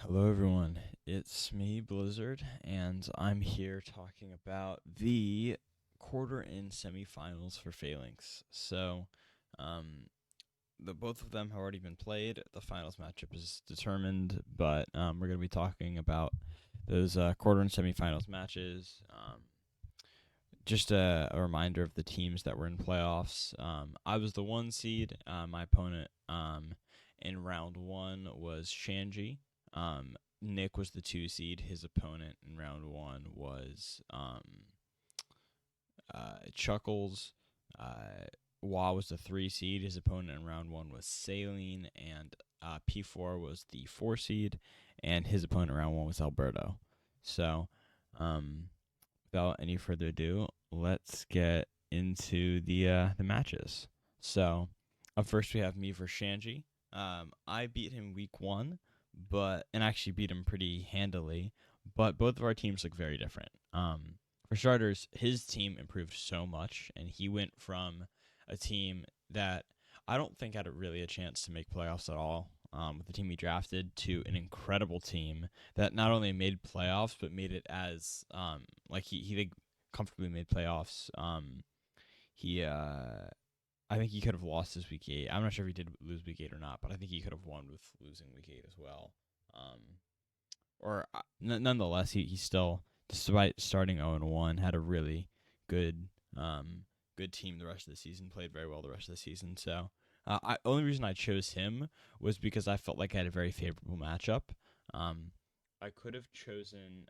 Hello, everyone. It's me, Blizzard, and I'm here talking about the quarter and semifinals for Phalanx. Um, the both of them have already been played. The finals matchup is determined, but we're going to be talking about those quarter and semifinals matches. Just a reminder of the teams that were in playoffs. I was the one seed. My opponent in round one was Shanji. Nick was the two seed. His opponent in round one was Chuckles. Wah was the three seed. His opponent in round one was Saline, and P4 was the four seed, and his opponent in round one was Alberto. So, um, without any further ado, let's get into the matches. So, up first we have me versus Shanji. I beat him week one, and actually beat him pretty handily. But both of our teams look very different. For starters, his team improved so much, and he went from a team that I don't think had really a chance to make playoffs at all. With the team he drafted to an incredible team that not only made playoffs but made it as like he comfortably made playoffs. He I think he could have lost his week 8. I'm not sure if he did lose week 8 or not, but I think he could have won with losing week 8 as well. Nonetheless, he still, despite starting 0-1, had a really good good team the rest of the season. Played very well the rest of the season. So, only reason I chose him was because I felt like I had a very favorable matchup. I could have chosen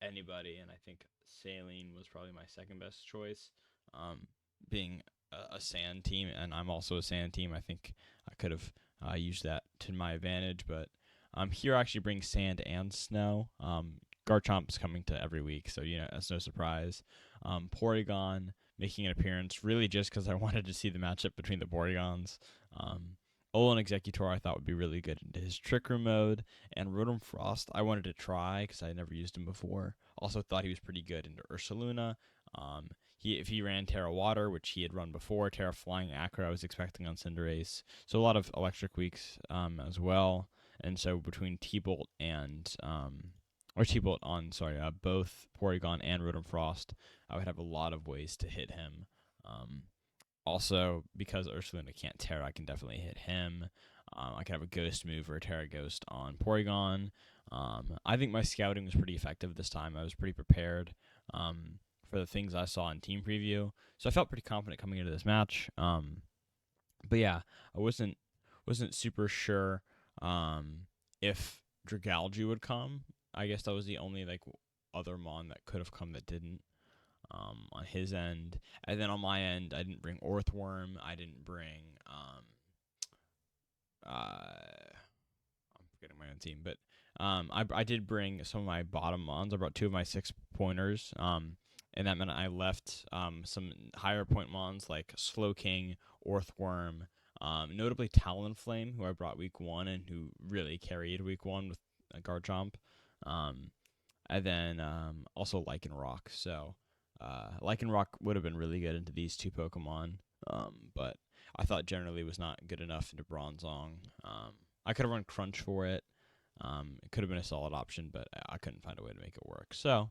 anybody, and I think Saline was probably my second best choice. Being a sand team, and I'm also a sand team, I think I could have used that to my advantage. But here I actually bring sand and snow. Garchomp's coming to every week, so that's no surprise. Porygon making an appearance really just because I wanted to see the matchup between the Porygons. Olin Executor I thought would be really good into his Trick Room mode, and Rotom Frost I wanted to try because I had never used him before. Also thought he was pretty good into Ursaluna. If he ran Terra Water, which he had run before, Terra Flying Acro I was expecting on Cinderace. So a lot of electric weeks as well. And so between T-Bolt and T-Bolt on both Porygon and Rotom Frost, I would have a lot of ways to hit him. Also, because Ursaluna can't Terra, I can definitely hit him. I can have a Ghost move or a Terra Ghost on Porygon. I think my scouting was pretty effective this time. I was pretty prepared for the things I saw in team preview, so I felt pretty confident coming into this match. But yeah, I wasn't super sure if Dragalge would come. I guess that was the only other Mon that could have come that didn't. On his end, and then on my end, I didn't bring Orthworm. I didn't bring I'm forgetting my own team, but I did bring some of my bottom Mons. I brought two of my 6-pointers. And that meant I left some higher point Mons like Slowking, Orthworm, notably Talonflame, who I brought week 1 and who really carried week 1 with Garchomp. And then also Lycanroc. So Lycanroc would have been really good into these two Pokemon, but I thought generally was not good enough into Bronzong. I could have run Crunch for it. It could have been a solid option, but I couldn't find a way to make it work. So,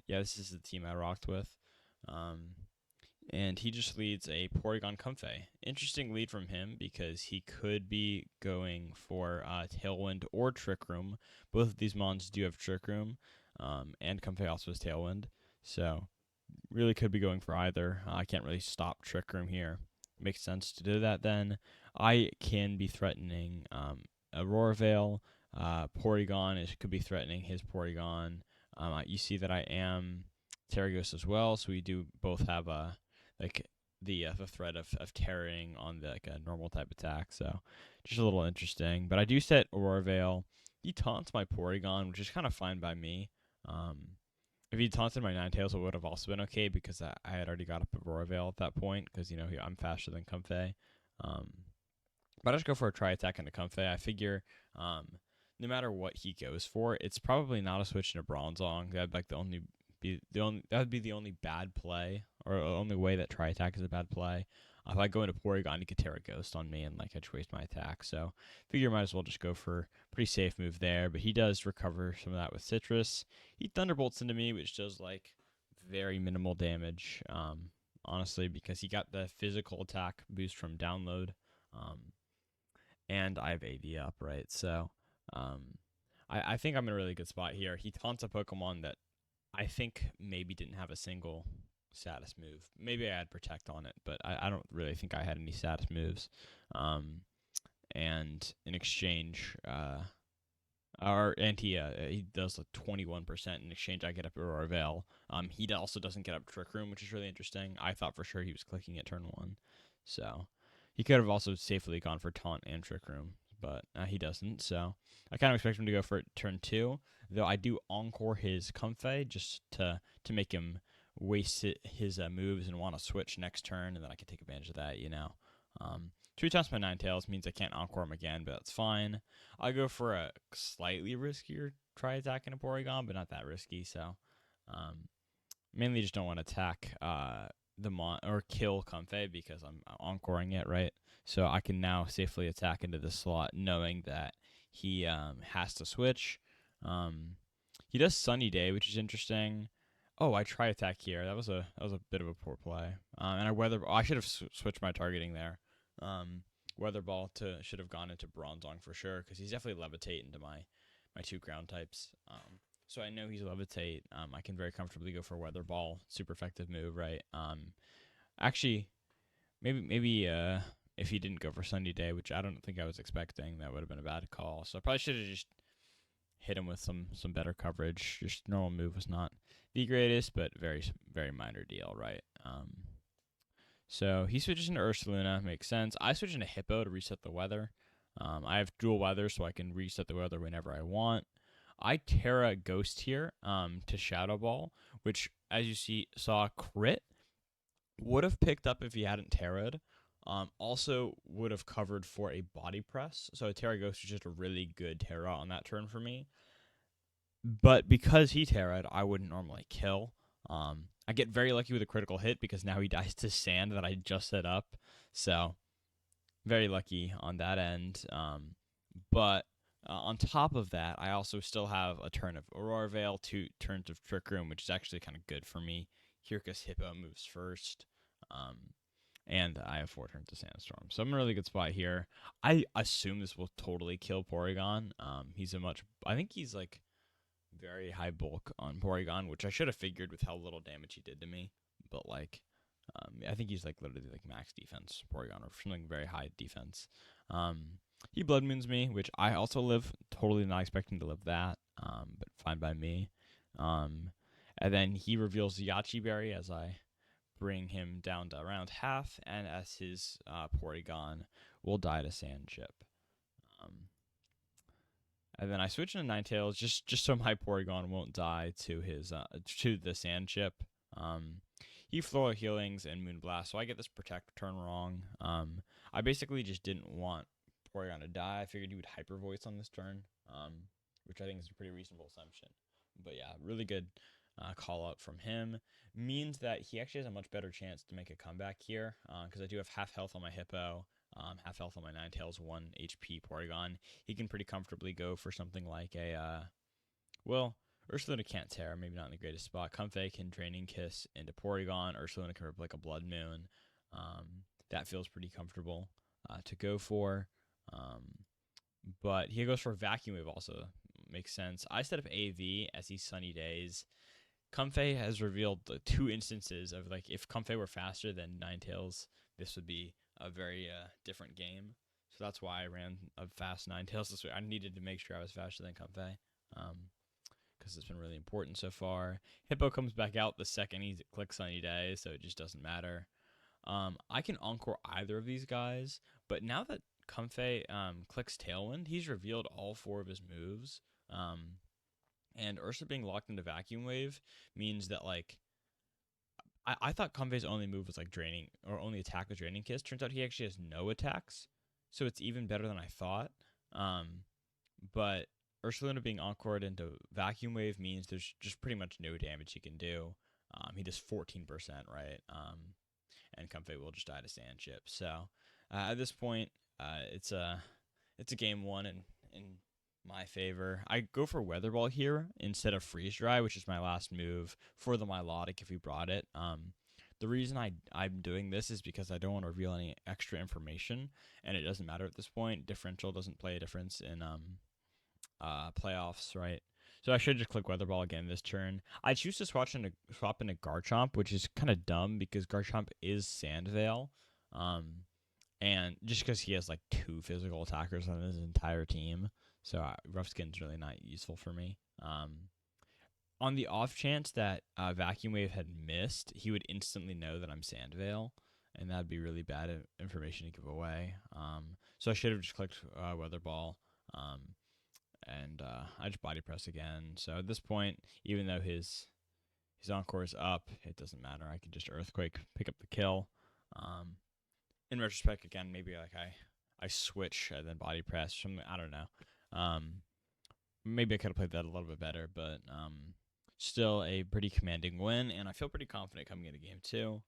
yeah, this is the team I rocked with. And he just leads a Porygon Comfey. Interesting lead from him because he could be going for Tailwind or Trick Room. Both of these Mons do have Trick Room, and Comfey also has Tailwind. So, really could be going for either. I can't really stop Trick Room here. Makes sense to do that then. I can be threatening Aurora Veil. Porygon could be threatening his Porygon. You see that I am Terragos as well, so we do both have the threat of tearing on the a normal type attack. So just a little interesting. But I do set Aurora Veil. He taunts my Porygon, which is kind of fine by me. If he taunted my Ninetales, it would have also been okay because I had already got up Aurora Veil at that point because I'm faster than Comfey. But I just go for a Tri Attack into Comfey. I figure no matter what he goes for, it's probably not a switch into Bronzong. That'd that would be the only bad play, or only way that Tri Attack is a bad play. If I go into Porygon, he could Terra Ghost on me and like I just waste my attack. So figure might as well just go for pretty safe move there. But he does recover some of that with Citrus. He Thunderbolts into me, which does like very minimal damage. Honestly, because he got the physical attack boost from download. And I have AV up, right? So I think I'm in a really good spot here. He taunts a Pokemon that I think maybe didn't have a single status move. Maybe I had Protect on it, but I don't really think I had any status moves. And in exchange, he does like 21% in exchange. I get up Aurora Veil. He also doesn't get up Trick Room, which is really interesting. I thought for sure he was clicking at turn 1, so he could have also safely gone for Taunt and Trick Room, but he doesn't. So I kind of expect him to go for turn 2, though I do Encore his Comfey just to make him waste his moves and want to switch next turn, and then I can take advantage of that, 2 times my Ninetales means I can't Encore him again, but that's fine. I'll go for a slightly riskier try attacking a Porygon, but not that risky. So, mainly just don't want to attack or kill Comfey because I'm encoring it, right? So I can now safely attack into the slot, knowing that he has to switch. He does Sunny Day, which is interesting. Oh, I try attack here. That was a bit of a poor play. And I should have switched my targeting there. Weather Ball should have gone into Bronzong for sure because he's definitely Levitate into my 2 ground types. So I know he's Levitate. I can very comfortably go for Weather Ball. Super effective move, right? Actually, maybe if he didn't go for Sunny Day, which I don't think I was expecting, that would have been a bad call. So I probably should have just hit him with some better coverage. Just normal move was not the greatest, but very very minor deal, right? So he switches into Ursaluna, makes sense. I switch into Hippo to reset the weather. I have dual weather, so I can reset the weather whenever I want. I Terra Ghost here to Shadow Ball, which, as you saw, crit. Would have picked up if he hadn't Terra'd. Also would have covered for a body press. So Terra Ghost is just a really good Terra on that turn for me. But because he Terra'd, I wouldn't normally kill. I get very lucky with a critical hit because now he dies to Sand that I just set up. So very lucky on that end. But on top of that, I also still have a turn of Aurora Veil, 2 turns of Trick Room, which is actually kind of good for me here because Hippo moves first. And I have 4 turns of Sandstorm. So I'm in a really good spot here. I assume this will totally kill Porygon. I think he's like very high bulk on Porygon, which I should have figured with how little damage he did to me. But like, I think he's like literally like max defense Porygon or something very high defense. He Blood Moons me, which I also live. Totally not expecting to live that, but fine by me. And then he reveals the Yachi Berry as I bring him down to around half, and as his Porygon will die to Sand Chip. And then I switch into Ninetales just so my Porygon won't die to his to the Sand Chip. He Floral Healings and Moonblast, so I get this Protect turn wrong. I basically just didn't want Porygon to die. I figured he would Hyper Voice on this turn, which I think is a pretty reasonable assumption. But yeah, really good call out from him. Means that he actually has a much better chance to make a comeback here because I do have half health on my Hippo. Half health on my Ninetales, 1 HP Porygon. He can pretty comfortably go for something like Ursaluna can't Terra, maybe not in the greatest spot. Comfey can Draining Kiss into Porygon. Ursaluna can rip like a Blood Moon. That feels pretty comfortable to go for. But he goes for Vacuum Wave also. Makes sense. I set up AV as he's Sunny Days. Comfey has revealed the 2 instances of like if Comfey were faster than Ninetales, this would be a very different game. So that's why I ran a fast Ninetales this week. I needed to make sure I was faster than Comfey because it's been really important so far. Hippo comes back out the second he clicks Sunny Day, so it just doesn't matter. I can Encore either of these guys, but now that Comfey clicks Tailwind, he's revealed all 4 of his moves. And Ursa being locked into Vacuum Wave means that like I thought Comfey's only move was like draining, or only attack was Draining Kiss. Turns out he actually has no attacks, so it's even better than I thought. But Ursaluna being encored into Vacuum Wave means there's just pretty much no damage he can do. He does 14%, right? and Comfey will just die to Sand Chip. So at this point, it's a game one in my favor. I go for Weather Ball here instead of Freeze Dry, which is my last move for the Milotic if we brought it. The reason I'm doing this is because I don't want to reveal any extra information, and it doesn't matter at this point. Differential doesn't play a difference in playoffs, right? So I should just click Weather Ball again this turn. I choose to swap into Garchomp, which is kind of dumb because Garchomp is Sand Veil. And just because he has like 2 physical attackers on his entire team, so Rough Skin's really not useful for me. On the off chance that Vacuum Wave had missed, he would instantly know that I'm Sand Veil, and that'd be really bad information to give away. So I should have just clicked Weather Ball, and I just Body Press again. So at this point, even though his Encore is up, it doesn't matter. I can just Earthquake, pick up the kill. In retrospect, again, maybe like I switch and then Body Press or something. I don't know. Maybe I could have played that a little bit better, but still a pretty commanding win, and I feel pretty confident coming into game 2.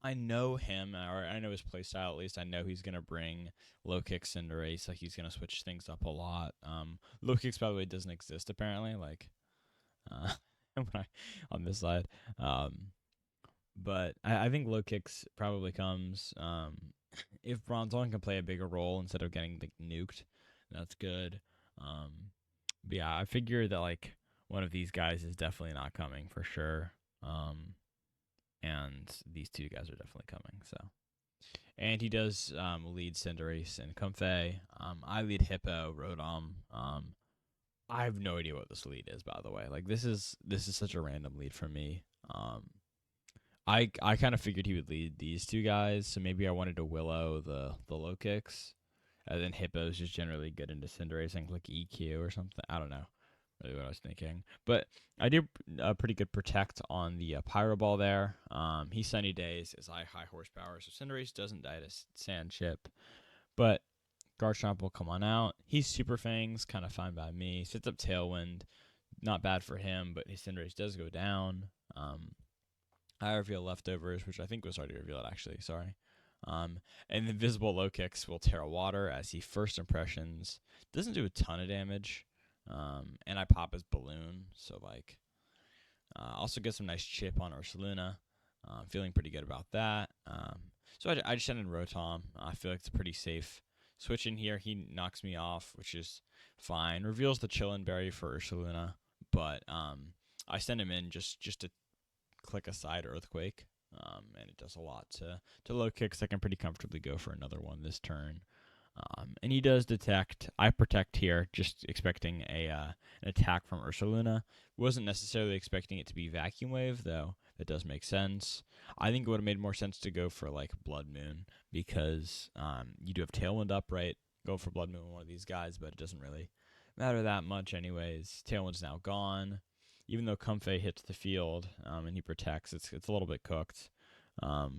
I know him, or I know his playstyle at least. I know he's going to bring low kicks into race. Like, he's going to switch things up a lot. Low kicks, by the way, doesn't exist, apparently, like, on this side. But I think low kicks probably comes. If Bronzong can play a bigger role instead of getting like, nuked, that's good. But yeah, I figure that like one of these guys is definitely not coming for sure. And these 2 guys are definitely coming. So, and he does lead Cinderace and Comfey. I lead Hippo, Rotom. I have no idea what this lead is, by the way. Like this is such a random lead for me. I kind of figured he would lead these 2 guys, so maybe I wanted to Willow the low kicks, and then Hippo's just generally good into Cinderace and click EQ or something. I don't know really what I was thinking, but I did a pretty good protect on the Pyro Ball there. He Sunny Days is high horsepower, so Cinderace doesn't die to Sand Chip, but Garchomp will come on out. He's Super Fangs, kind of fine by me. Sits up Tailwind, not bad for him, but his Cinderace does go down. I reveal Leftovers, which I think was already revealed, actually. Sorry. And Invisible Low Kicks will Terra Water as he First Impressions. Doesn't do a ton of damage. And I pop his Balloon. So, like, also get some nice chip on Ursaluna. Feeling pretty good about that. So I just send in Rotom. I feel like it's pretty safe. Switch in here. He knocks me off, which is fine. Reveals the Chillin' Berry for Ursaluna. But I send him in just to click a side Earthquake, and it does a lot to low kicks. I can pretty comfortably go for another one this turn. And he does detect. I protect here, just expecting an attack from Ursaluna. Wasn't necessarily expecting it to be Vacuum Wave, though. That does make sense. I think it would have made more sense to go for like Blood Moon because you do have Tailwind up, right? Go for Blood Moon with one of these guys, but it doesn't really matter that much anyways. Tailwind's now gone. Even though Comfey hits the field and he protects, it's a little bit cooked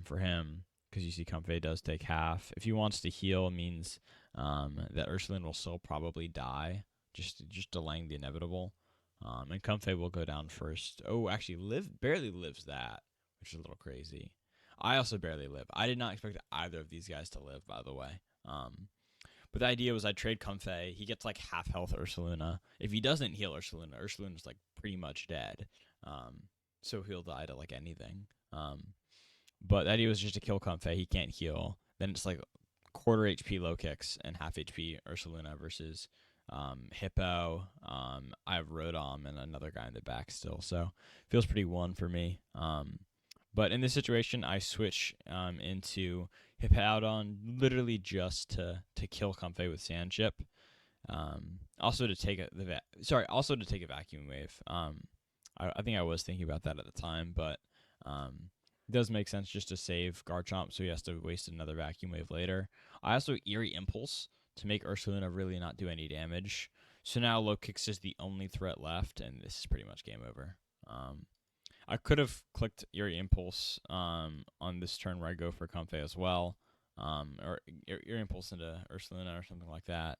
for him because you see Comfey does take half. If he wants to heal, it means that Ursulin will still probably die, just delaying the inevitable. And Comfey will go down first. Oh, actually, barely lives that, which is a little crazy. I also barely live. I did not expect either of these guys to live, by the way. But the idea was I'd trade Comfey. He gets like half health Ursaluna. If he doesn't heal Ursaluna, Ursaluna's like pretty much dead. So he'll die to like anything. But the idea was just to kill Comfey. He can't heal. Then it's like quarter HP low kicks and half HP Ursaluna versus Hippo. I have Rotom and another guy in the back still. So feels pretty one for me. But in this situation, I switch into Hippowdon literally just to kill Comfey with Sand Chip. Also to take a Vacuum Wave. I think I was thinking about that at the time, but it does make sense just to save Garchomp so he has to waste another Vacuum Wave later. I also Eerie Impulse to make Ursaluna really not do any damage. So now Low Kicks is the only threat left, and this is pretty much game over. I could have clicked Eerie Impulse on this turn where I go for Comfey as well, or Eerie Impulse into Ursaluna or something like that.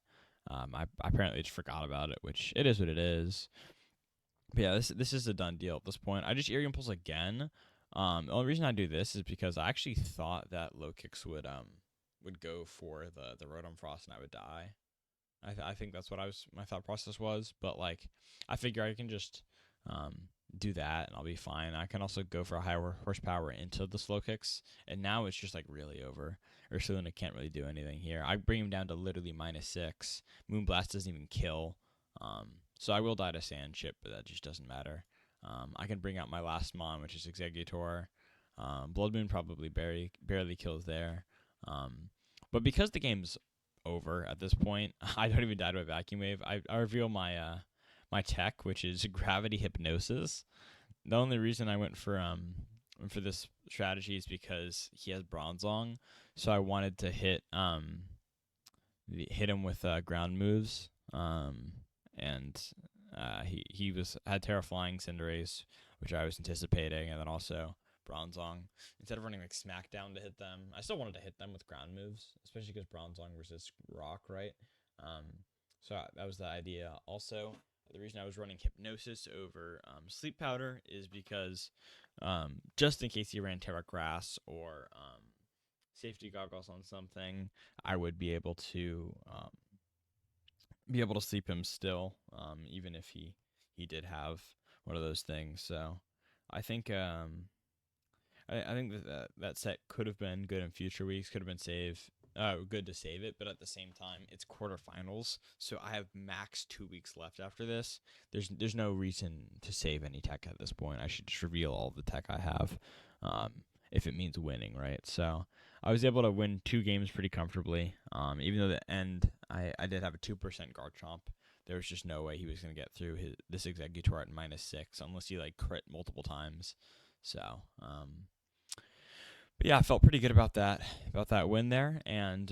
I apparently just forgot about it, which it is what it is. But yeah, this is a done deal at this point. I just Eerie Impulse again, The only reason I do this is because I actually thought that low kicks would go for the Rotom Frost and I would die. I think that's what my thought process was, but like I figure I can just do that and I'll be fine. I can also go for a higher horsepower into the slow kicks, and now it's just like really over. Ursaluna can't really do anything here. I bring him down to literally -6. Moonblast doesn't even kill, so I will die to Sand Chip, but that just doesn't matter. I can bring out my last Mon, which is Exeggutor. Blood Moon probably barely kills there. But because the game's over at this point, I don't even die to a Vacuum Wave. I reveal my tech, which is Gravity Hypnosis. The only reason I went for this strategy is because he has Bronzong, so I wanted to hit him with ground moves. And he had Terra Flying Cinderace, which I was anticipating, and then also Bronzong. Instead of running like Smackdown to hit them, I still wanted to hit them with ground moves, especially because Bronzong resists Rock, right? So that was the idea. Also, the reason I was running Hypnosis over Sleep Powder is because just in case he ran Terra Grass or Safety Goggles on something, I would be able to sleep him still, even if he did have one of those things. So I think I think that set could have been good in future weeks. Could have been good to save it, but at the same time, it's quarterfinals, so I have max 2 weeks left after this. There's no reason to save any tech at this point. I should just reveal all the tech I have, if it means winning, right? So I was able to win 2 games pretty comfortably. Even though the end I did have a 2% Garchomp. There was just no way he was going to get through this Exeggutor at -6 unless he like crit multiple times. So but yeah, I felt pretty good about that win there, and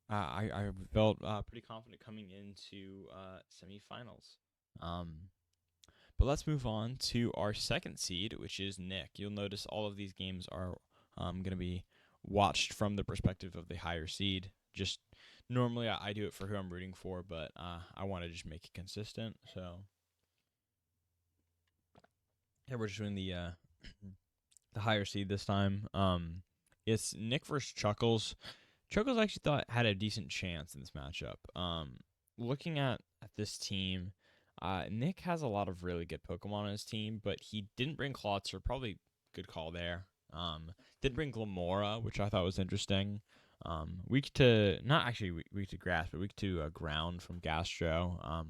I felt pretty confident coming into semifinals. But let's move on to our second seed, which is Nick. You'll notice all of these games are going to be watched from the perspective of the higher seed. Just normally I do it for who I'm rooting for, but I want to just make it consistent. So yeah, we're just doing the higher seed this time. It's Nick versus Chuckles. Chuckles actually thought had a decent chance in this matchup. Looking at this team, Nick has a lot of really good Pokemon on his team, but he didn't bring Clawitzer. Probably good call there. Didn't bring Glamora, which I thought was interesting. Weak to not actually weak to Grass, but weak to Ground from Gastro.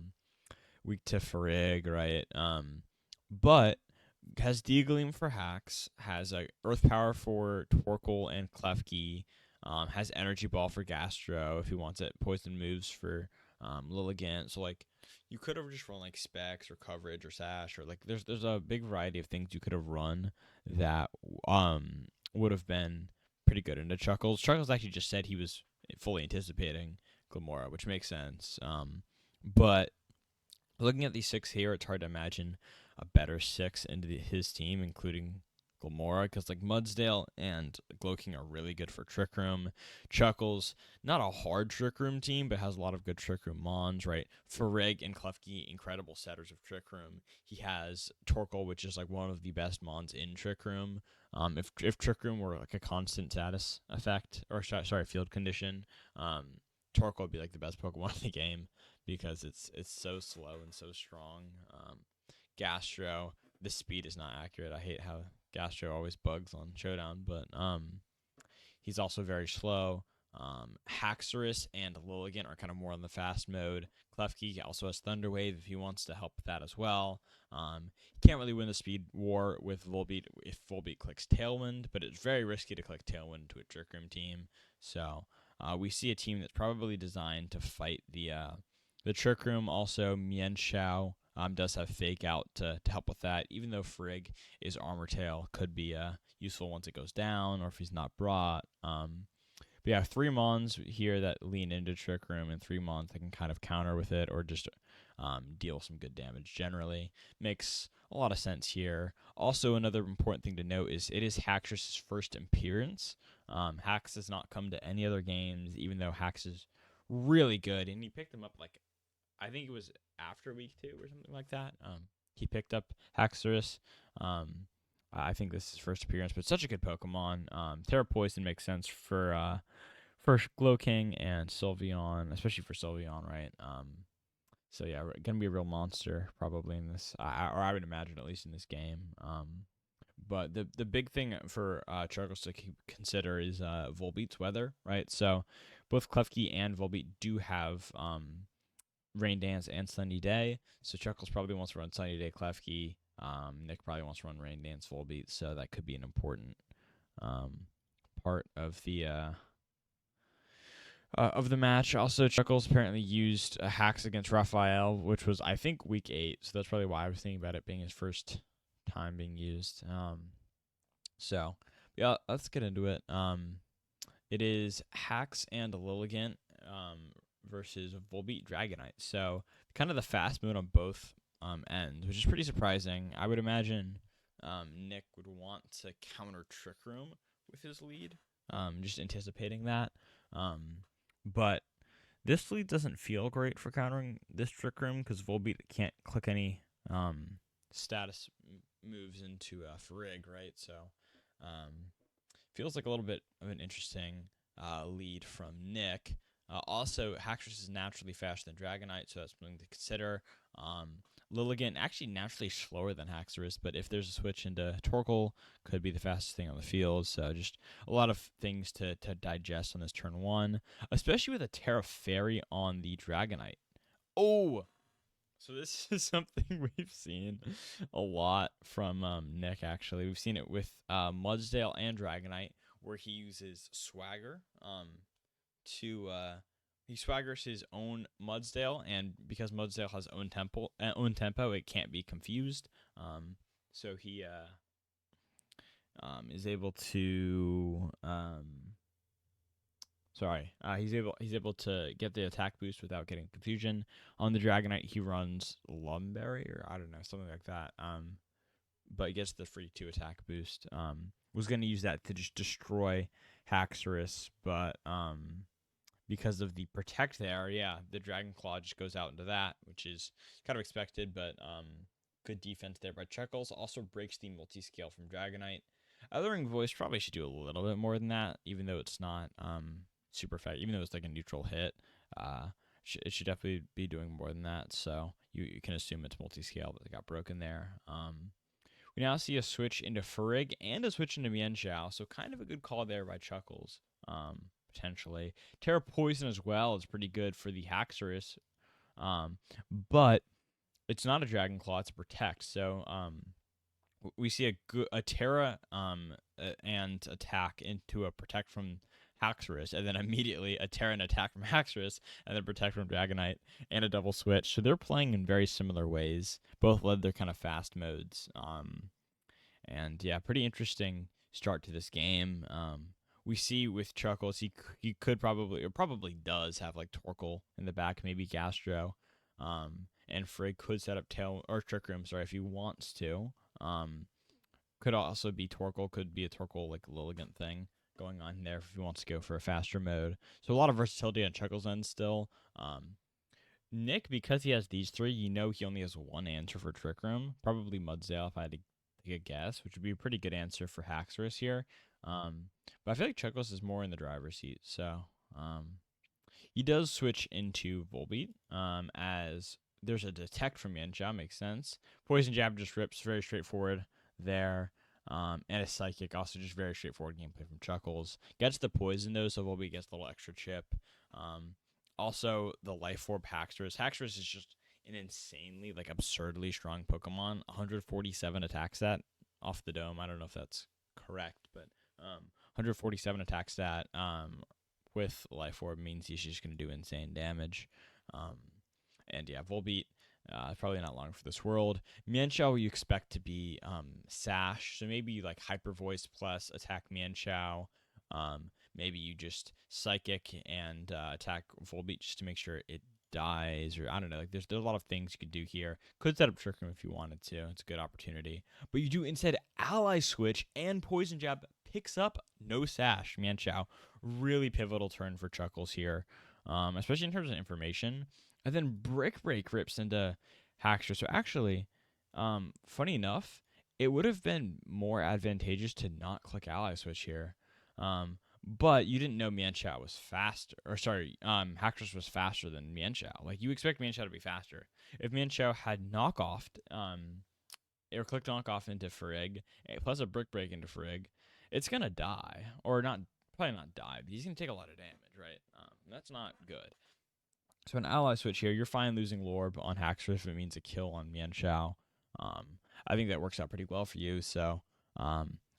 Weak to Farig, right? But has Deagleam for Hacks, has Earth Power for Torkoal and Klefki, has Energy Ball for Gastro if he wants it, Poison Moves for Lilligant. So like you could have just run like Specs or Coverage or Sash, or like there's a big variety of things you could have run that would have been pretty good into Chuckles. Chuckles actually just said he was fully anticipating Glamora, which makes sense. But looking at these 6 here, it's hard to imagine a better 6 into his team, including Glamora, because like Mudsdale and Glowking are really good for Trick Room. Chuckles, not a hard Trick Room team, but has a lot of good Trick Room Mons, right? Farig and Klefki, incredible setters of Trick Room. He has Torkoal, which is like one of the best Mons in Trick Room. If Trick Room were like a constant status effect, or sorry, field condition, Torkoal would be like the best Pokemon in the game because it's so slow and so strong. Gastro, the speed is not accurate. I hate how Gastro always bugs on Showdown, but he's also very slow. Haxorus and Lilligant are kind of more on the fast mode. Klefki also has Thunder Wave if he wants to help with that as well. He can't really win the speed war with Volbeat if Volbeat clicks Tailwind, but it's very risky to click Tailwind to a Trick Room team. So we see a team that's probably designed to fight the Trick Room. Also, Mienshao does have Fake Out to help with that, even though Frigg is Armor Tail, could be useful once it goes down or if he's not brought. But yeah, 3 Mons here that lean into Trick Room and 3 Mons that can kind of counter with it or just deal some good damage generally. Makes a lot of sense here. Also, another important thing to note is it is Haxorus' first appearance. Hax has not come to any other games, even though Hax is really good, and he picked him up like I think it was after week 2 or something like that. He picked up Haxorus. I think this is his first appearance, but such a good Pokemon. Terra Poison makes sense for Glow King and Sylveon, especially for Sylveon, right? So yeah, gonna be a real monster probably in this, or I would imagine at least in this game. But the big thing for Chargos to consider is Volbeat's weather, right? So both Klefki and Volbeat do have Rain Dance and Sunny Day. So Chuckles probably wants to run Sunny Day Klefki. Nick probably wants to run Rain Dance Volbeat. So that could be an important um, part of the match. Also, Chuckles apparently used hacks against Raphael, which was I think week 8. So that's probably why I was thinking about it being his first time being used. So yeah, let's get into it. It is Hacks and Lilligant versus Volbeat Dragonite. So kind of the fast move on both ends, which is pretty surprising. I would imagine Nick would want to counter Trick Room with his lead, just anticipating that. But this lead doesn't feel great for countering this Trick Room because Volbeat can't click any status moves into Farig, right? So feels like a little bit of an interesting lead from Nick. Also, Haxorus is naturally faster than Dragonite, so that's something to consider. Lilligant actually naturally slower than Haxorus, but if there's a switch into Torkoal, could be the fastest thing on the field. So just a lot of things to digest on this turn 1, especially with a Terra Fairy on the Dragonite. Oh! So this is something we've seen a lot from Nick, actually. We've seen it with Mudsdale and Dragonite, where he uses Swagger to he swaggers his own Mudsdale, and because Mudsdale has own tempo, it can't be confused. So he is able to he's able to get the attack boost without getting confusion. On the Dragonite, he runs Lumberry, or I don't know, something like that. But he gets the free 2 attack boost. Was going to use that to just destroy Haxorus, but because of the protect there, yeah, the Dragon Claw just goes out into that, which is kind of expected, but good defense there by Chuckles. Also breaks the multi-scale from Dragonite. Othering Voice probably should do a little bit more than that, even though it's not super effective, even though it's like a neutral hit. It should definitely be doing more than that, so you can assume it's multi-scale, but it got broken there. We now see a switch into Farig and a switch into Mienshao, so kind of a good call there by Chuckles. Potentially. Terra Poison as well is pretty good for the Haxorus, but it's not a Dragon Claw, it's a Protect. So we see a Terra and attack into a Protect from Haxorus, and then immediately a Terra and attack from Haxorus, and then Protect from Dragonite, and a double switch. So they're playing in very similar ways. Both led their kind of fast modes. And yeah, pretty interesting start to this game. We see with Chuckles, he could probably, or probably does have like Torkoal in the back, maybe Gastro, and Frig could set up Trick Room, sorry, if he wants to. Could also be Torkoal, could be a Torkoal like Lilligant thing going on there if he wants to go for a faster mode. So a lot of versatility on Chuckles' end still. Nick, because he has these 3, he only has one answer for Trick Room, probably Mudsdale if I had to take a guess, which would be a pretty good answer for Haxorus here. But I feel like Chuckles is more in the driver's seat, so he does switch into Volbeat as there's a Detect from Mienshao, makes sense. Poison Jab just rips, very straightforward there. And a Psychic, also just very straightforward gameplay from Chuckles. Gets the Poison though, so Volbeat gets a little extra chip. Also, the Life Orb Haxorus. Haxorus is just an insanely, like, absurdly strong Pokemon. 147 attack stat off the dome. I don't know if that's correct, but 147 attack stat with Life Orb means he's just going to do insane damage. And yeah, Volbeat, probably not long for this world. Mienshao you expect to be Sash, so maybe like Hyper Voice plus attack Mienshao. Maybe you just Psychic and attack Volbeat just to make sure it dies, or I don't know. Like there's a lot of things you could do here. Could set up Trick Room if you wanted to. It's a good opportunity. But you do instead Ally Switch and Poison Jab picks up no Sash. Mienshao, really pivotal turn for Chuckles here, especially in terms of information. And then Brick Break rips into Haxor. So actually, funny enough, it would have been more advantageous to not click ally switch here. But you didn't know Mian Chao was faster, or sorry, Haxorus was faster than Mian Chao. Like, you expect Mian Chao to be faster. If Mian Chao had knockoff, or clicked knockoff into Farig, plus a brick break into Farig, it's gonna die, or not, probably not die, but he's gonna take a lot of damage, right? That's not good. So an ally switch here, you're fine losing Lorb on Haxorus if it means a kill on Mian Chao. I think that works out pretty well for you. So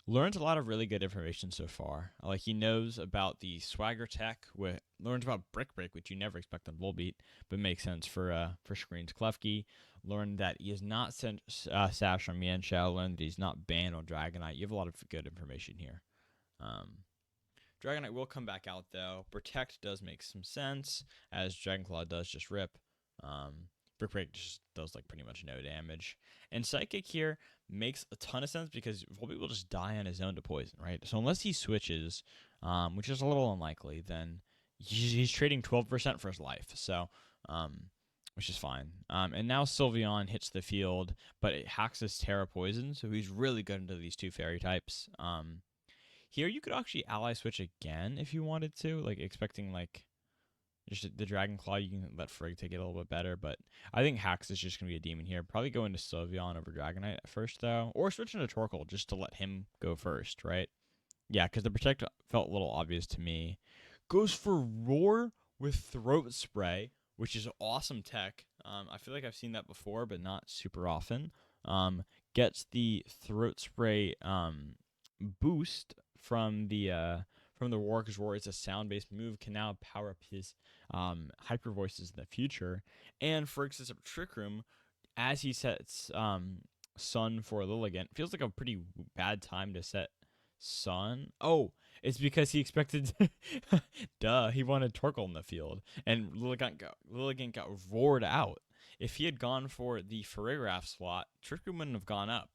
learns a lot of really good information so far. Like, he knows about the swagger tech, learns about Brick Break, which you never expect on Volbeat, but makes sense for Screen's Klefki. Learned that he is not sent Sash on Mian Chao. Learned that he's not banned on Dragonite. You have a lot of good information here. Dragonite will come back out, though. Protect does make some sense, as Dragonclaw does just rip. Brick Break just does, like, pretty much no damage. And Psychic here makes a ton of sense because Volbeat will just die on his own to poison, right? So unless he switches, which is a little unlikely, then he's trading 12% for his life. So, which is fine. And now Sylveon hits the field, but it hacks his Terra Poison, so he's really good into these two fairy types. Here you could actually ally switch again if you wanted to, like, expecting, like, just the Dragon Claw. You can let Frigg take it a little bit better, but I think Hax is just going to be a demon here. Probably go into Sylveon over Dragonite at first, though, or switch into Torkoal just to let him go first, right? Yeah, because the Protect felt a little obvious to me. Goes for Roar with Throat Spray, which is awesome tech. I feel like I've seen that before, but not super often. Gets the Throat Spray boost from the Roar, because Roar is a sound-based move, can now power up his hyper voices in the future. And Frigg sets up Trick Room as he sets Sun for Lilligant. Feels like a pretty bad time to set Sun. Oh, it's because he expected duh, he wanted Torkoal in the field, and Lilligant got roared out. If he had gone for the Farigiraf slot, Trick Room wouldn't have gone up.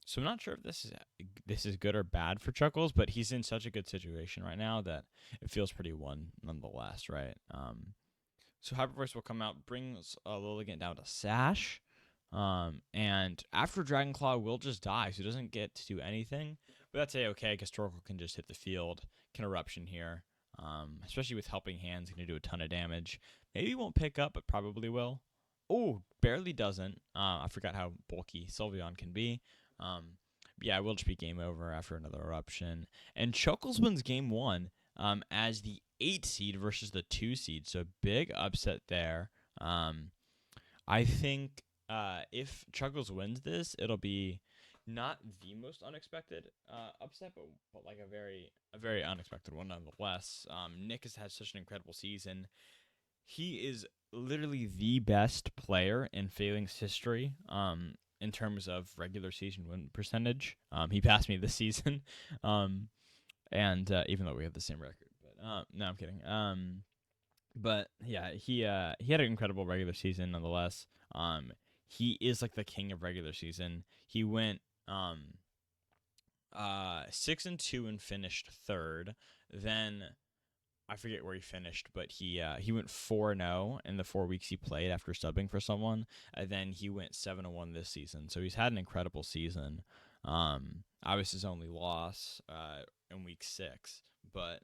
So I'm not sure if this is good or bad for Chuckles, but he's in such a good situation right now that it feels pretty won nonetheless, right? So Hyper Voice will come out, brings Lilligant down to Sash, and after Dragon Claw will just die, so he doesn't get to do anything. But that's okay, because Torkoal can just hit the field, can Eruption here, especially with Helping Hands, going to do a ton of damage. Maybe he won't pick up, but probably will. Oh, barely doesn't. I forgot how bulky Sylveon can be. Yeah, it will just be game over after another Eruption. And Chuckles wins game 1 as the 8 seed versus the 2 seed. So big upset there. I think if Chuckles wins this, it'll be not the most unexpected upset, but like a very unexpected one nonetheless. Nick has had such an incredible season. He is literally the best player in Phalanx history. In terms of regular season win percentage. He passed me this season, and even though we have the same record, but no, I'm kidding. But yeah, he had an incredible regular season nonetheless. He is like the king of regular season. He went 6-2 and finished third. Then I forget where he finished, but he went 4-0 in the 4 weeks he played after subbing for someone, and then he went 7-1 this season. So he's had an incredible season. Obviously his only loss in week 6, but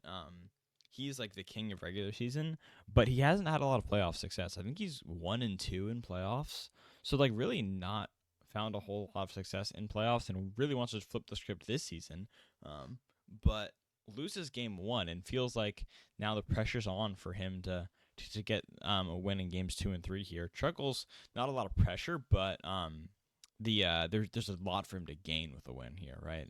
he's like the king of regular season, but he hasn't had a lot of playoff success. I think he's 1-2 in playoffs, so like really not found a whole lot of success in playoffs, and really wants to flip the script this season. But loses game 1 and feels like now the pressure's on for him to get a win in games 2 and 3 here. Chuckles, not a lot of pressure, but there's a lot for him to gain with a win here, right?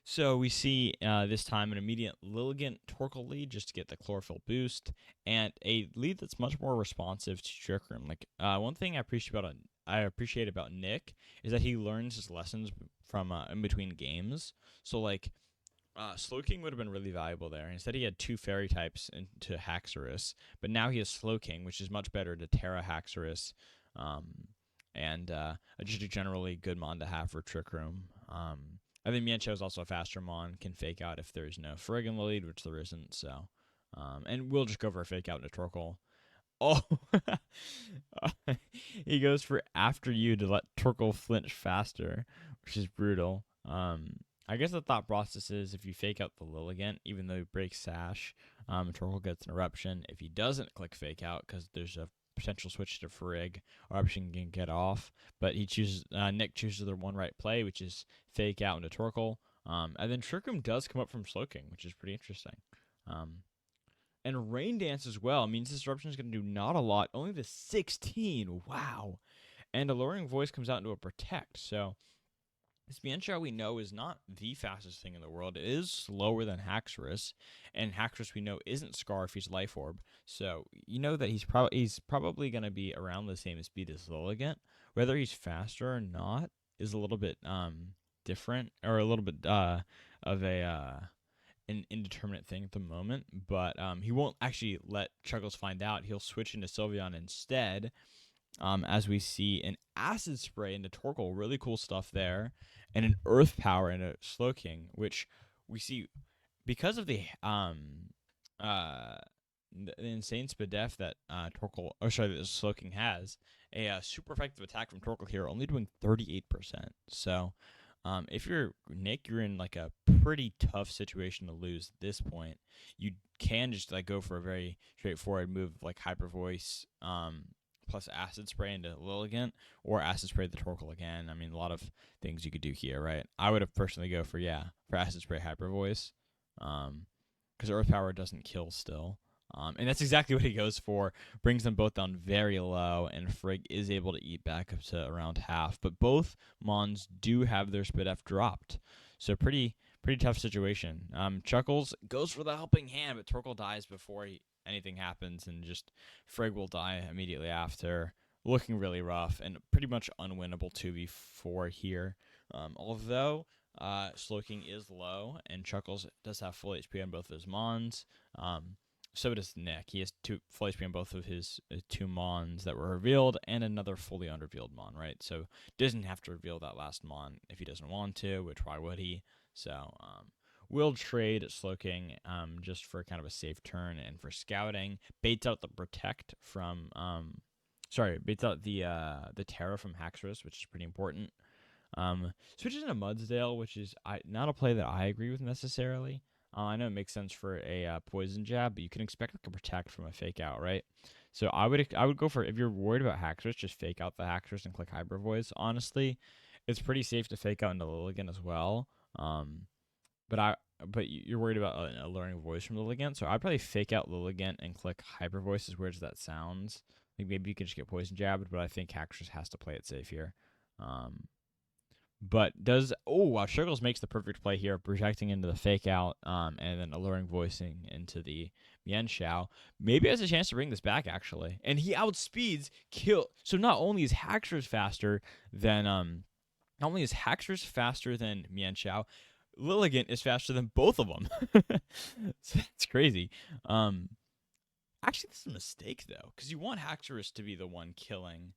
So we see this time an immediate Lilligant Torkoal lead just to get the chlorophyll boost, and a lead that's much more responsive to Trick Room. Like one thing I appreciate about Nick is that he learns his lessons from in between games. So like Slowking would have been really valuable there. Instead, he had 2 fairy types into Haxorus, but now he has Slowking, which is much better to Terra Haxorus, and just a generally good mon to have for Trick Room. I think Mienshao is also a faster mon, can fake out if there's no Frigg in the lead, which there isn't. So, and we'll just go for a fake out into Torkoal. Oh, he goes for after you to let Torkoal flinch faster, which is brutal. I guess the thought process is if you fake out the Lilligant, even though he breaks Sash, Torkoal gets an eruption. If he doesn't click fake out, because there's a potential switch to Frigg, eruption can get off. But he chooses Nick chooses the one right play, which is fake out into Torkoal. And then Trick Room does come up from Slowking, which is pretty interesting. And Rain Dance as well means this eruption is going to do not a lot. Only the 16. Wow. And Alluring Voice comes out into a Protect. So this Mienshao we know is not the fastest thing in the world. It is slower than Haxorus. And Haxorus we know isn't Scar if he's Life Orb. So you know that he's probably going to be around the same speed as Lilligant. Whether he's faster or not is a little bit different, or a little bit of an indeterminate thing at the moment, but he won't actually let Chuckles find out. He'll switch into Sylveon instead, as we see an Acid Spray into Torkoal, really cool stuff there, and an Earth Power into Slowking, which we see because of the insane Spadef that that Slowking has, a super effective attack from Torkoal here, only doing 38%. So if you're Nick, you're in like a pretty tough situation to lose at this point. You can just like go for a very straightforward move like Hyper Voice plus Acid Spray into Lilligant, or Acid Spray the Torkoal again. I mean, a lot of things you could do here, right? I would have personally go for Acid Spray Hyper Voice, because Earth Power doesn't kill still. And that's exactly what he goes for. Brings them both down very low, and Frigg is able to eat back up to around half. But both Mons do have their Spidef dropped. So pretty tough situation. Chuckles goes for the helping hand, but Torkoal dies before anything happens, and just Frigg will die immediately after. Looking really rough, and pretty much unwinnable 2v4 here. Although Slowking is low, and Chuckles does have full HP on both of his Mons. So does Nick. He has full HP on both of his two Mons that were revealed, and another fully unrevealed Mon, right? So doesn't have to reveal that last Mon if he doesn't want to, which why would he? So will trade Slowking just for kind of a safe turn and for scouting. Baits out the Protect from baits out the Terra from Haxorus, which is pretty important. Switches into Mudsdale, which is not a play that I agree with necessarily. I know it makes sense for a poison jab, but you can expect like a Protect from a fake out, right? So I would go for, if you're worried about Haxorus, just fake out the Haxorus and click Hyper Voice. Honestly, it's pretty safe to fake out into Lilligant as well. But you're worried about a learning voice from Lilligant, so I'd probably fake out Lilligant and click Hyper Voice, as weird as that sounds. Like maybe you can just get poison jabbed, but I think Haxorus has to play it safe here. But Shuggles makes the perfect play here, projecting into the fake out, and then alluring voicing into the Mienshao. Maybe has a chance to bring this back actually, and he outspeeds Kill. So not only is Haxorus faster than Mienshao, Lilligant is faster than both of them. So that's crazy. Actually, this is a mistake though, because you want Haxorus to be the one killing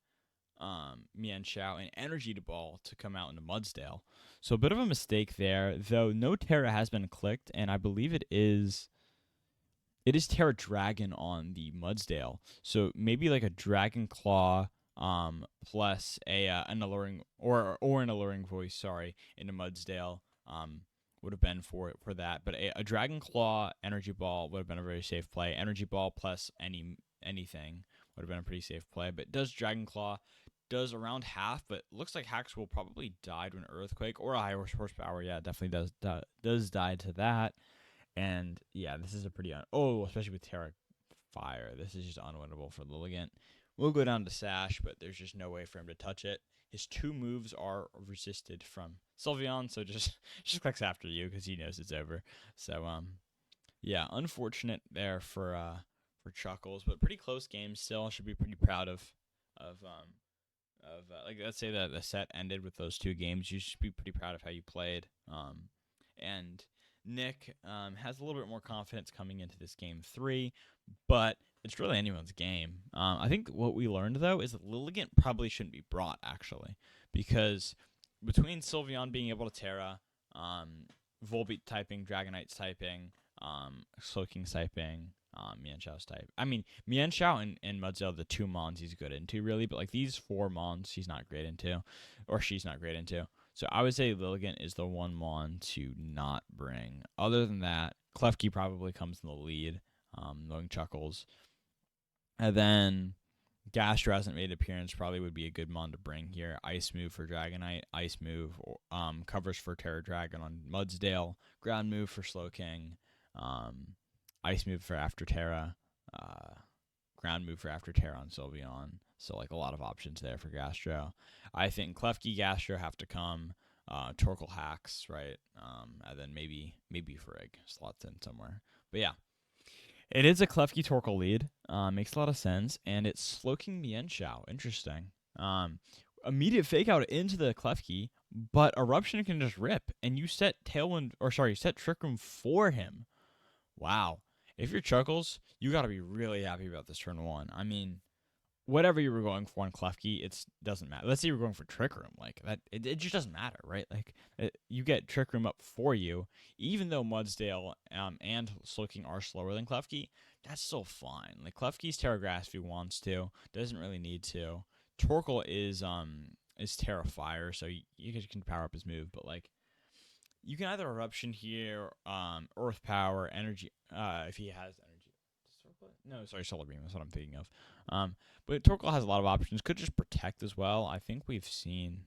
Mienshao and Energy Ball to come out into Mudsdale. So a bit of a mistake there, though no Terra has been clicked, and I believe it is Terra Dragon on the Mudsdale. So maybe like a Dragon Claw plus an alluring or an alluring voice, into Mudsdale would have been for that. But a Dragon Claw Energy Ball would have been a very safe play. Energy Ball plus anything would have been a pretty safe play. But does Dragon Claw does around half, but looks like Hax will probably die to an Earthquake or a high horsepower. Yeah, definitely does die to that. And yeah, this is a pretty especially with Terra Fire. This is just unwinnable for Lilligant. We'll go down to Sash, but there's just no way for him to touch it. His two moves are resisted from Sylveon, so just clicks after you because he knows it's over. So yeah, unfortunate there for Chuckles, but pretty close game still. Should be pretty proud of like, let's say that the set ended with those two games. You should be pretty proud of how you played. And Nick has a little bit more confidence coming into this game 3, but it's really anyone's game. I think what we learned though is that Lilligant probably shouldn't be brought actually, because between Sylveon being able to Terra, Volbeat typing, Dragonite typing, Slowking typing, Mienshau's type. I mean, Mienshao and Mudsdale, the two Mons he's good into, really, but like these four Mons he's not great into, or she's not great into. So I would say Lilligant is the one Mon to not bring. Other than that, Klefki probably comes in the lead, knowing Chuckles. And then Gastro hasn't made an appearance, probably would be a good Mon to bring here. Ice move for Dragonite, Ice move, covers for Terra Dragon on Mudsdale, ground move for Slowking, Ice move for After Terra, uh, ground move for After Terra on Sylveon. So like a lot of options there for Gastro. I think Klefki, Gastro have to come. Torkoal hacks, right? And then maybe Frigg slots in somewhere. But yeah, it is a Klefki Torkoal lead. Makes a lot of sense, and it's Slowking Mienshao. Interesting. Immediate fake out into the Klefki, but Eruption can just rip, and you set set Trick Room for him. Wow. If you're Chuckles, you got to be really happy about this turn one. I mean, whatever you were going for on Klefki, it doesn't matter. Let's say you were going for Trick Room, like that. It just doesn't matter, right? Like you get Trick Room up for you, even though Mudsdale and Slowking are slower than Klefki. That's still fine. Like Klefki's Terra Grass if he wants to, doesn't really need to. Torkoal is Terra Fire, so you can power up his move, but like you can either Eruption here, Earth Power, Energy, if he has energy. No, sorry, Solar Beam. That's what I'm thinking of. But Torkoal has a lot of options. Could just Protect as well. I think we've seen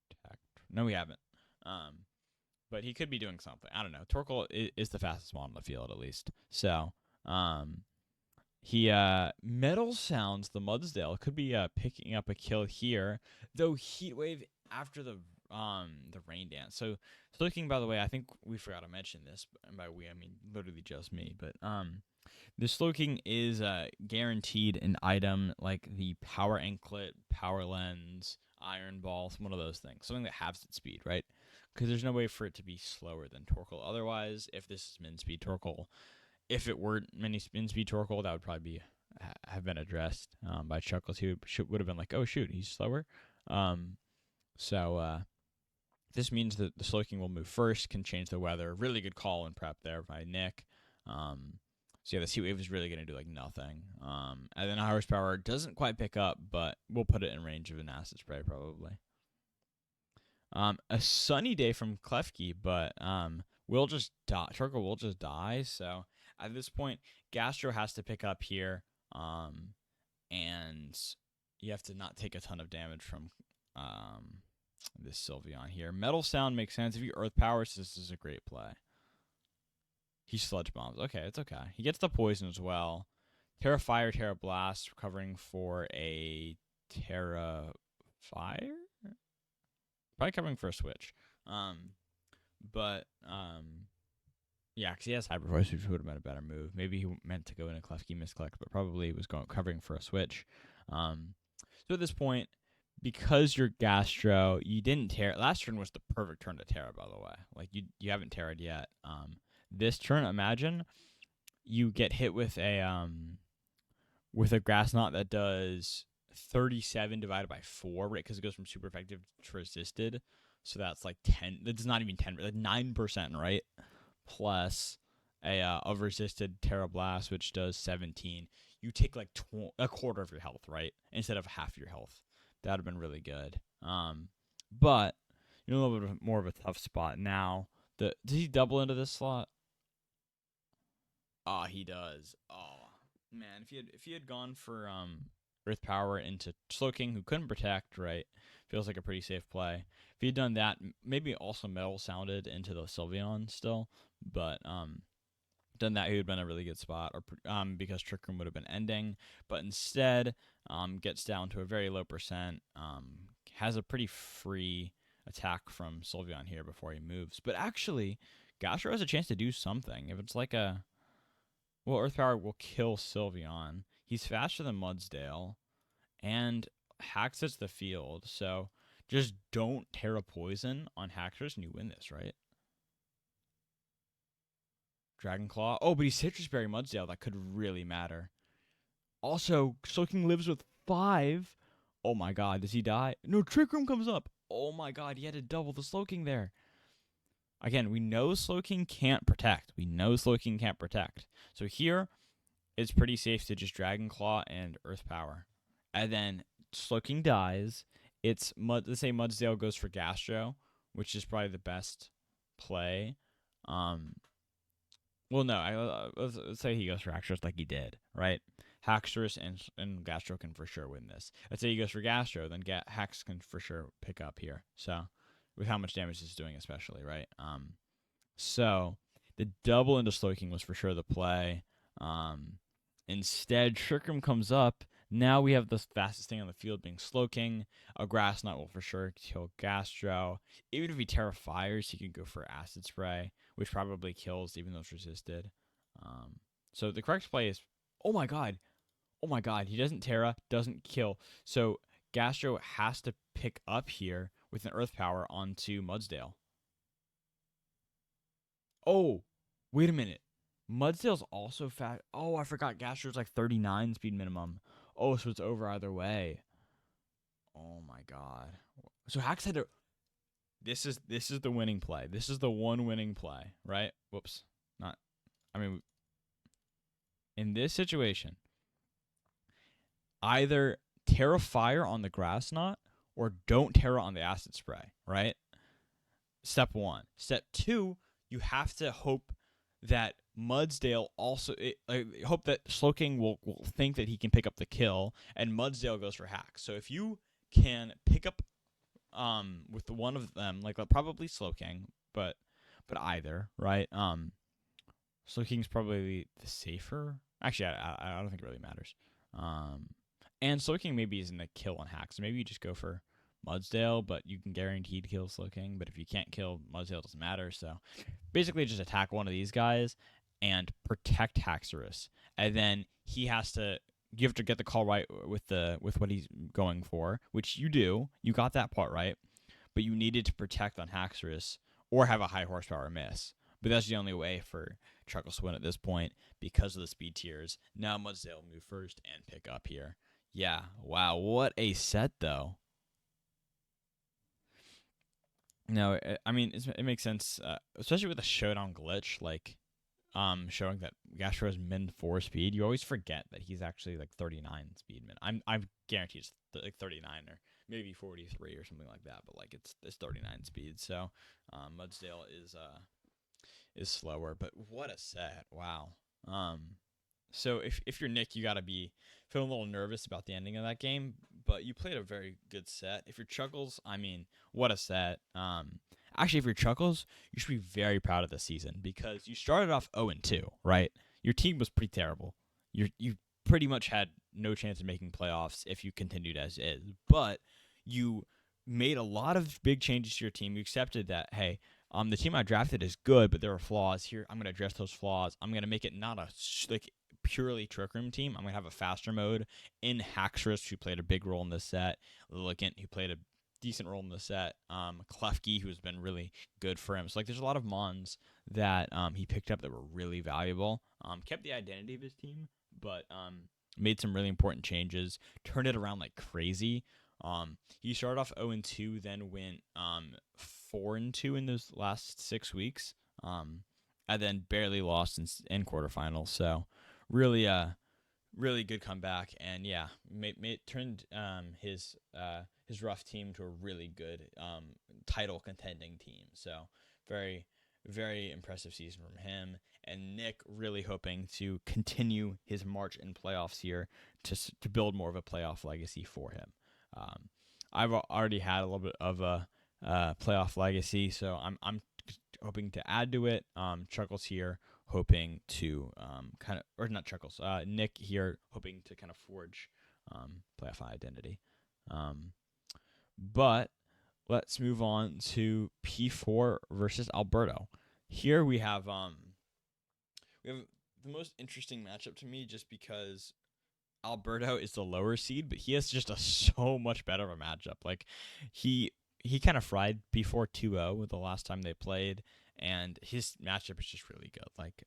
Protect. No, we haven't. But he could be doing something. I don't know. Torkoal is the fastest one on the field, at least. So, he Metal Sounds the Mudsdale could be picking up a kill here, though Heat Wave after the Rain Dance. So looking, by the way, I think we forgot to mention this, and by we I mean literally just me, but the Slowking is guaranteed an item like the Power Anklet, Power Lens, Iron Ball, one of those things, something that halves its speed, right? Because there's no way for it to be slower than Torkoal. Otherwise, if this is min speed Torkoal, if it were mini spin speed Torkoal, that would probably have been addressed by Chuckles. He would have been like, oh shoot, he's slower. So this means that the Slowking will move first, can change the weather. Really good call and prep there by Nick. So yeah, the Heat Wave is really going to do like nothing. And then Horsepower doesn't quite pick up, but we'll put it in range of an Acid Spray probably. A sunny day from Klefki, but we'll just die. Torkoal will just die. So at this point, Gastro has to pick up here, and you have to not take a ton of damage from this Sylveon here. Metal Sound makes sense. If you Earth Powers, this is a great play. He Sludge Bombs. Okay, it's okay. He gets the Poison as well. Terra Fire, Terra Blast, covering for a Terra Fire? Probably covering for a switch. Yeah, because he has Hyper Voice, which would have been a better move. Maybe he meant to go into Klefki, misclick, but probably was covering for a switch. So at this point, because you're Gastro, you didn't Terra. Last turn was the perfect turn to Terra, by the way. Like you haven't Terra'd yet. This turn, imagine you get hit with a Grass Knot that does 37 divided by 4, right? Because it goes from super effective to resisted. So that's like 10. That's not even 10, like 9%, right? Plus a resisted Terra Blast, which does 17. You take like a quarter of your health, right? Instead of half your health. That would have been really good. But you're a little bit more of a tough spot now. Does he double into this slot? Oh, he does. Oh man, if he had gone for Earth Power into Slowking, who couldn't protect, right? Feels like a pretty safe play. If he had done that, maybe also Metal Sounded into the Sylveon still, but done that, he would have been a really good spot, or because Trick Room would have been ending. But instead, gets down to a very low percent. Has a pretty free attack from Sylveon here before he moves. But actually, Gastro has a chance to do something. If it's like Earth Power will kill Sylveon. He's faster than Mudsdale, and Haxor's the field. So just don't Terra Poison on Haxor's and you win this, right? Dragon Claw. Oh, but he's Citrus Berry Mudsdale. That could really matter. Also, Slowking lives with 5. Oh my god, does he die? No, Trick Room comes up. Oh my god, he had to double the Slowking there. again, we know Slowking can't protect. So here, it's pretty safe to just Dragon Claw and Earth Power. And then Slowking dies. Let's say Mudsdale goes for Gastro, which is probably the best play. Well, no, let's say he goes for Haxorus like he did, right? Haxorus and Gastro can for sure win this. Let's say he goes for Gastro, then Hax can for sure pick up here. So, with how much damage it's doing, especially, right? So the double into Slowking was for sure the play. Instead, Trickroom comes up. Now we have the fastest thing on the field being Slowking. A Grass Knot will for sure kill Gastro. Even if he Terra Fires, he can go for Acid Spray, which probably kills even though it's resisted. So the correct play is, oh my god, he doesn't Terra, doesn't kill. So Gastro has to pick up here with an Earth Power onto Mudsdale. Oh, wait a minute. Mudsdale's also fat. Oh, I forgot. Gastro's like 39 speed minimum. Oh, so it's over either way. Oh my god. So Hax had to. This is the winning play. This is the one winning play, right? Whoops. Not. I mean, in this situation, either Terra Fire on the Grass Knot or don't Terra on the Acid Spray, right? Step one. Step two, you have to hope that Mudsdale also hope that Slowking will think that he can pick up the kill, and Mudsdale goes for hack. So if you can pick up with one of them, like probably Slowking, but either, right? Slowking's probably the safer. Actually, I don't think it really matters. And Slowking maybe isn't a kill on hack, so maybe you just go for Mudsdale, but you can guaranteed kill Slowking. But if you can't kill Mudsdale, it doesn't matter. So basically, just attack one of these guys and protect Haxorus, and then he has to. You have to get the call right with what he's going for, which you do. You got that part right, but you needed to protect on Haxorus or have a high horsepower miss. But that's the only way for Chuckles to win at this point because of the speed tiers. Now Mudsdale will move first and pick up here. Yeah, wow, what a set though. No, I mean it makes sense, especially with the showdown glitch, like showing that Gastro is min 4 speed. You always forget that he's actually like 39 speed min. I'm guaranteed it's like 39 or maybe 43 or something like that, but like it's 39 speed. So Mudsdale is slower, but what a set! Wow. So if you're Nick, you gotta be feeling a little nervous about the ending of that game, but you played a very good set. If you're Chuckles, I mean, what a set. Actually, if you're Chuckles, you should be very proud of this season because you started off 0-2, right? Your team was pretty terrible. You pretty much had no chance of making playoffs if you continued as is, but you made a lot of big changes to your team. You accepted that, hey, the team I drafted is good, but there are flaws here. I'm going to address those flaws. I'm going to make it not a purely Trick Room team. I'm going to have a faster mode in Haxorus, who played a big role in this set. Lilligant, who played a decent role in the set. Klefki, who's been really good for him. So like, there's a lot of mons that he picked up that were really valuable. Kept the identity of his team, but made some really important changes. Turned it around like crazy. He started off 0-2, then went 4-2 in those last 6 weeks, and then barely lost in quarterfinals. So really, really good comeback, and yeah, turned his rough team to a really good title contending team. So very, very impressive season from him. And Nick really hoping to continue his march in playoffs here to build more of a playoff legacy for him. I've already had a little bit of a playoff legacy, so I'm hoping to add to it. Chuckles here hoping to kind of, or not Chuckles, Nick here hoping to kind of forge playoff identity. But let's move on to P4 versus Alberto. Here we have the most interesting matchup to me, just because Alberto is the lower seed, but he has just so much better of a matchup. Like he kind of fried P4 2-0 the last time they played, and his matchup is just really good. Like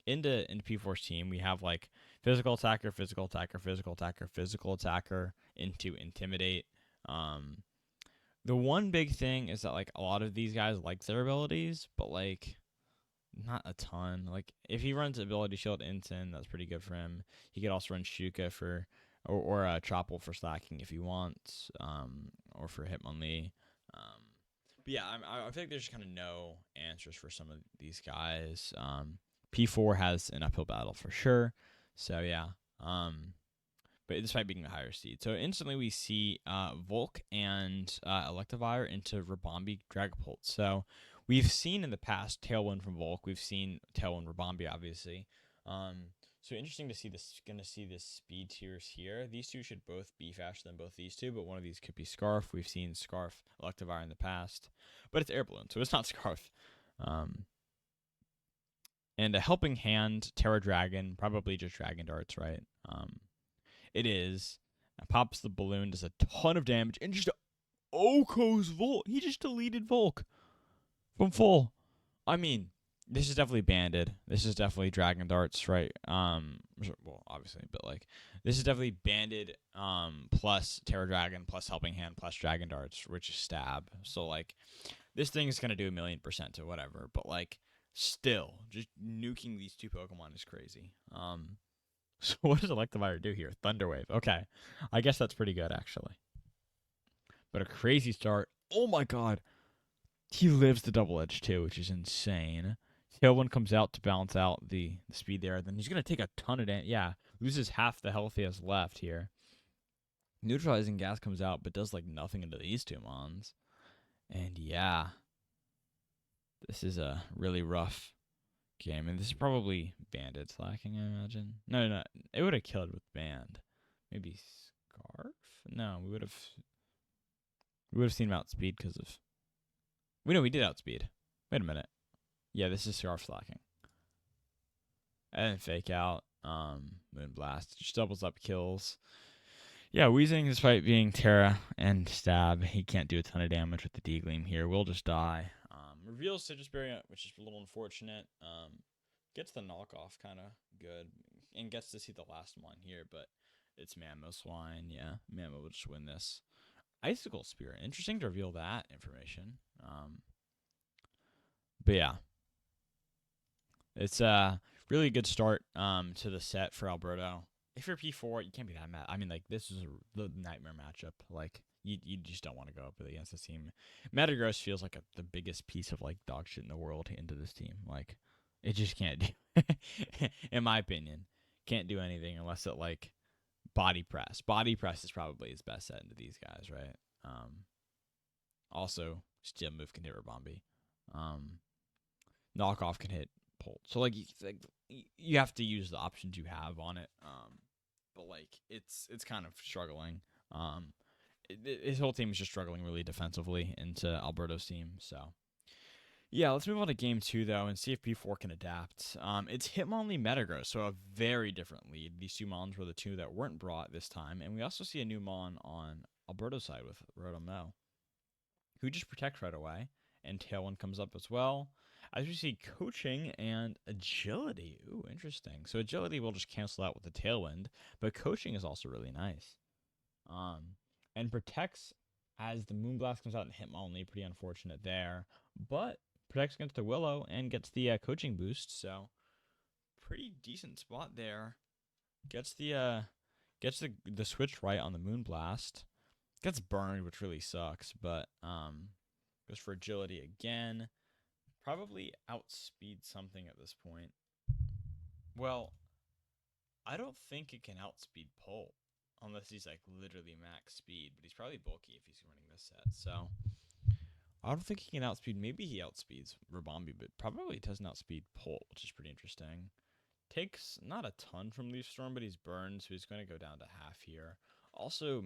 into P4's team, we have like physical attacker, physical attacker, physical attacker, physical attacker into intimidate. The one big thing is that like a lot of these guys like their abilities, but like not a ton. Like if he runs ability shield Ensign, that's pretty good for him. He could also run Shuka for or Tropple for slacking if he wants, or for Hitmonlee. But yeah, I feel like there's kind of no answers for some of these guys. P4 has an uphill battle for sure. So yeah. But despite being a higher seed. So instantly we see Volk and Electivire into Rabombi Dragapult. So we've seen in the past Tailwind from Volk. We've seen Tailwind Rabombi, obviously. So interesting to see this. Going to see this speed tiers here. These two should both be faster than both these two, but one of these could be Scarf. We've seen Scarf Electivire in the past, but it's Air Balloon, so it's not Scarf. And a Helping Hand, Terra Dragon, probably just Dragon Darts, right? It is. Pops the balloon, does a ton of damage, and just Oko's Volk. He just deleted Volk from full. I mean, this is definitely banded. This is definitely Dragon Darts, right? Well, obviously, but like this is definitely banded. Plus Terra Dragon, plus Helping Hand, plus Dragon Darts, which is stab. So like, this thing is gonna do 1,000,000% to whatever. But like, still, just nuking these two Pokemon is crazy. So what does Electivire do here? Thunderwave. Okay, I guess that's pretty good actually. But a crazy start. Oh my god. He lives the double edge too, which is insane. Tailwind comes out to balance out the speed there. Then he's going to take a ton of damage. Yeah, loses half the health he has left here. Neutralizing gas comes out, but does like nothing into these two mons. And yeah, this is a really rough game. And this is probably banded slacking, I imagine. No. It would have killed with band. Maybe Scarf? No, we would have seen him outspeed because of... We did outspeed. Wait a minute. Yeah, this is Scarf slacking. And then Fake Out. Moonblast. Just doubles up kills. Yeah, Weezing, despite being Terra and Stab, he can't do a ton of damage with the D-Gleam here. We'll just die. Reveals Citrus Berry, which is a little unfortunate. Gets the knockoff kind of good. And gets to see the last one here, but it's Mamoswine. Yeah, Mamo will just win this. Icicle Spear. Interesting to reveal that information. But yeah. It's a really good start to the set for Alberto. If you're P4, you can't be that mad. I mean, like, this is the nightmare matchup. Like, you just don't want to go up against this team. Metagross feels like the biggest piece of, like, dog shit in the world into this team. Like, it just can't do, in my opinion, can't do anything unless it, like, body press. Body press is probably his best set into these guys, right? Also, Steel Move can hit Rabombi. Knockoff can hit Pult. So, like, you have to use the options you have on it. But like it's kind of struggling. His whole team is just struggling really defensively into Alberto's team. So yeah, let's move on to game 2 though and see if P4 can adapt. It's Hitmonlee Metagross, so a very different lead. These two mons were the two that weren't brought this time, and we also see a new mon on Alberto's side with Rotom-Mo, who just protects right away, and Tailwind comes up as well. As we see, Coaching and Agility. Ooh, interesting. So Agility will just cancel out with the Tailwind, but Coaching is also really nice. And protects as the Moonblast comes out and Hitmonlee. Pretty unfortunate there, but protects against the Willow and gets the Coaching boost. So pretty decent spot there. Gets the switch right on the Moonblast. Gets burned, which really sucks, but goes for Agility again. Probably outspeed something at this point. Well, I don't think it can outspeed Pult unless he's like literally max speed, but he's probably bulky if he's running this set. So I don't think he can outspeed. Maybe he outspeeds Rabombi, but probably doesn't outspeed Pult, which is pretty interesting. Takes not a ton from Leaf Storm, but he's burned, so he's going to go down to half here. Also,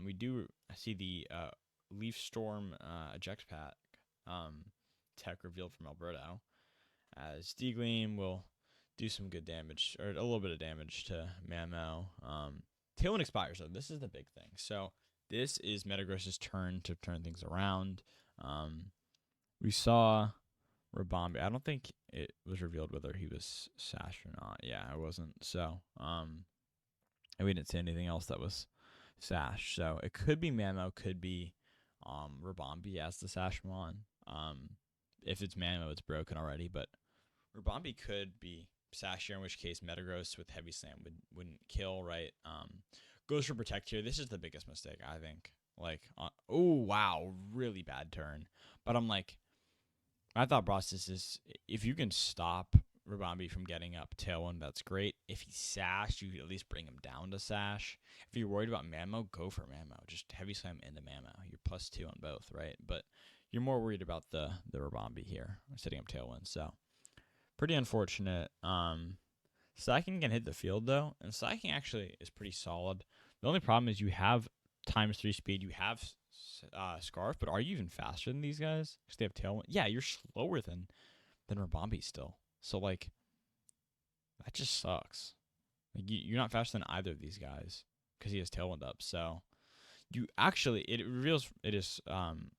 we do see the Leaf Storm eject pack tech revealed from Alberto, as D-Gleam will do some good damage, or a little bit of damage to Mamo. Tailwind expires, though. This is the big thing. So this is Metagross's turn to turn things around. We saw Rabombi. I don't think it was revealed whether he was Sash or not. Yeah, it wasn't. So, and we didn't see anything else that was Sash. So it could be Mamo, could be Rabambi as the Sashmon. If it's Mamo, it's broken already, but Rabambi could be Sashier, in which case Metagross with Heavy Slam wouldn't kill, right? Goes for Protect here. This is the biggest mistake, I think. Like, oh, wow, really bad turn. But I'm like, my thought process is if you can stop Rabambi from getting up Tailwind, that's great. If he's Sash, you at least bring him down to Sash. If you're worried about Mamo, go for Mamo. Just Heavy Slam into Mamo. You're +2 on both, right? But you're more worried about the Rabambi here, setting up Tailwind. So pretty unfortunate. Psyking can hit the field though, and Psyking actually is pretty solid. The only problem is you have ×3 speed, you have Scarf, but are you even faster than these guys? Because they have Tailwind. Yeah, you're slower than Rabambi still. So like, that just sucks. Like you're not faster than either of these guys because he has Tailwind up. So you actually it reveals it is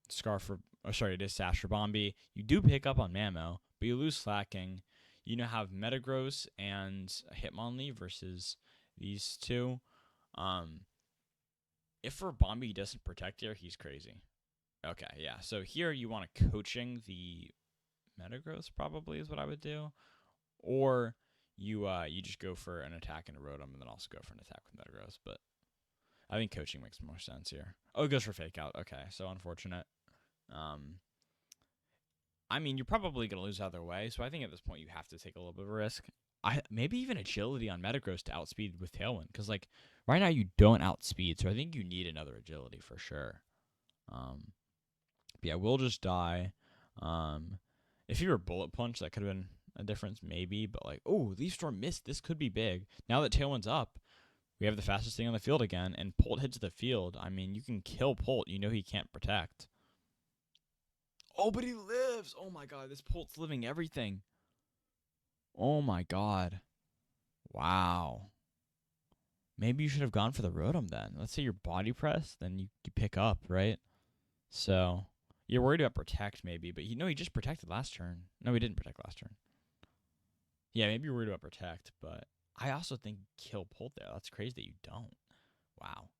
Scarf for it is Sash Rabambi. You do pick up on Mamo, but you lose Slacking. You now have Metagross and Hitmonlee versus these two. If Rabambi doesn't protect here, he's crazy. Okay, yeah. So here you want to coaching the Metagross probably is what I would do, or you just go for an attack and a Rotom and then also go for an attack with Metagross. But I think coaching makes more sense here. Oh, it goes for Fake Out. Okay, so unfortunate. I mean, you're probably going to lose either way, so I think at this point you have to take a little bit of a risk. Maybe even agility on Metagross to outspeed with Tailwind, because like right now you don't outspeed, so I think you need another agility for sure. But yeah, we'll just die. If you were Bullet Punch, that could have been a difference, maybe. But like, oh, Leaf Storm missed. This could be big. Now that Tailwind's up, we have the fastest thing on the field again, and Polt hits the field. I mean, you can kill Polt. You know he can't protect. Oh, but he lives. Oh my god, this Polt's living everything. Oh my god. Wow. Maybe you should have gone for the Rotom then. Let's say you're Body Press, then you pick up, right? So you're worried about Protect maybe, but he just protected last turn. No, he didn't protect last turn. Yeah, maybe you're worried about Protect, but I also think kill Polt there. That's crazy that you don't. Wow.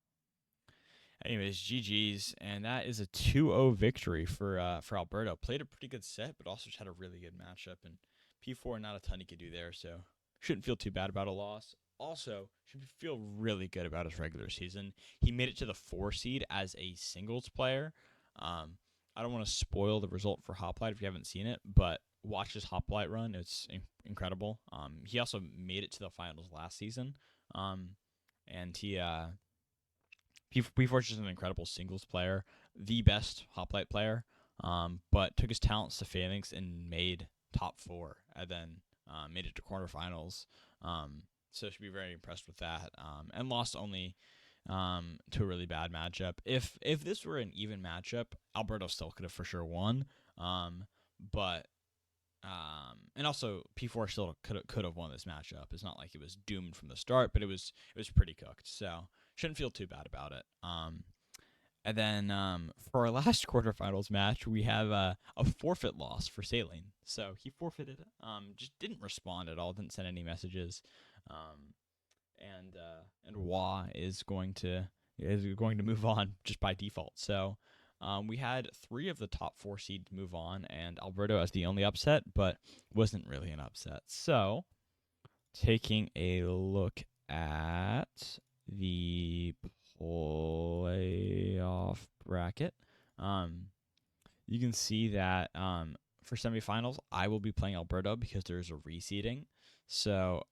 Anyways, GG's, and that is a 2-0 victory for Alberto. Played a pretty good set, but also just had a really good matchup. And P4, not a ton he could do there, so shouldn't feel too bad about a loss. Also, should feel really good about his regular season. He made it to the 4 seed as a singles player. I don't want to spoil the result for Hoplite if you haven't seen it, but watch his Hoplite run. It's incredible. He also made it to the finals last season, and P4 is just an incredible singles player, the best Hoplite player, but took his talents to Phalanx and made top 4, and then made it to quarterfinals. So should be very impressed with that, and lost only to a really bad matchup. If this were an even matchup, Alberto still could have for sure won, but and also P4 still could have won this matchup. It's not like it was doomed from the start, but it was pretty cooked. So shouldn't feel too bad about it. And then for our last quarterfinals match, we have a forfeit loss for Saline. So he forfeited. Just didn't respond at all. Didn't send any messages. And Wah is going to move on just by default. So we had 3 of the top 4 seeds move on, and Alberto as the only upset, but wasn't really an upset. So taking a look at the playoff bracket, you can see that for semifinals, I will be playing Alberto because there's a reseeding. So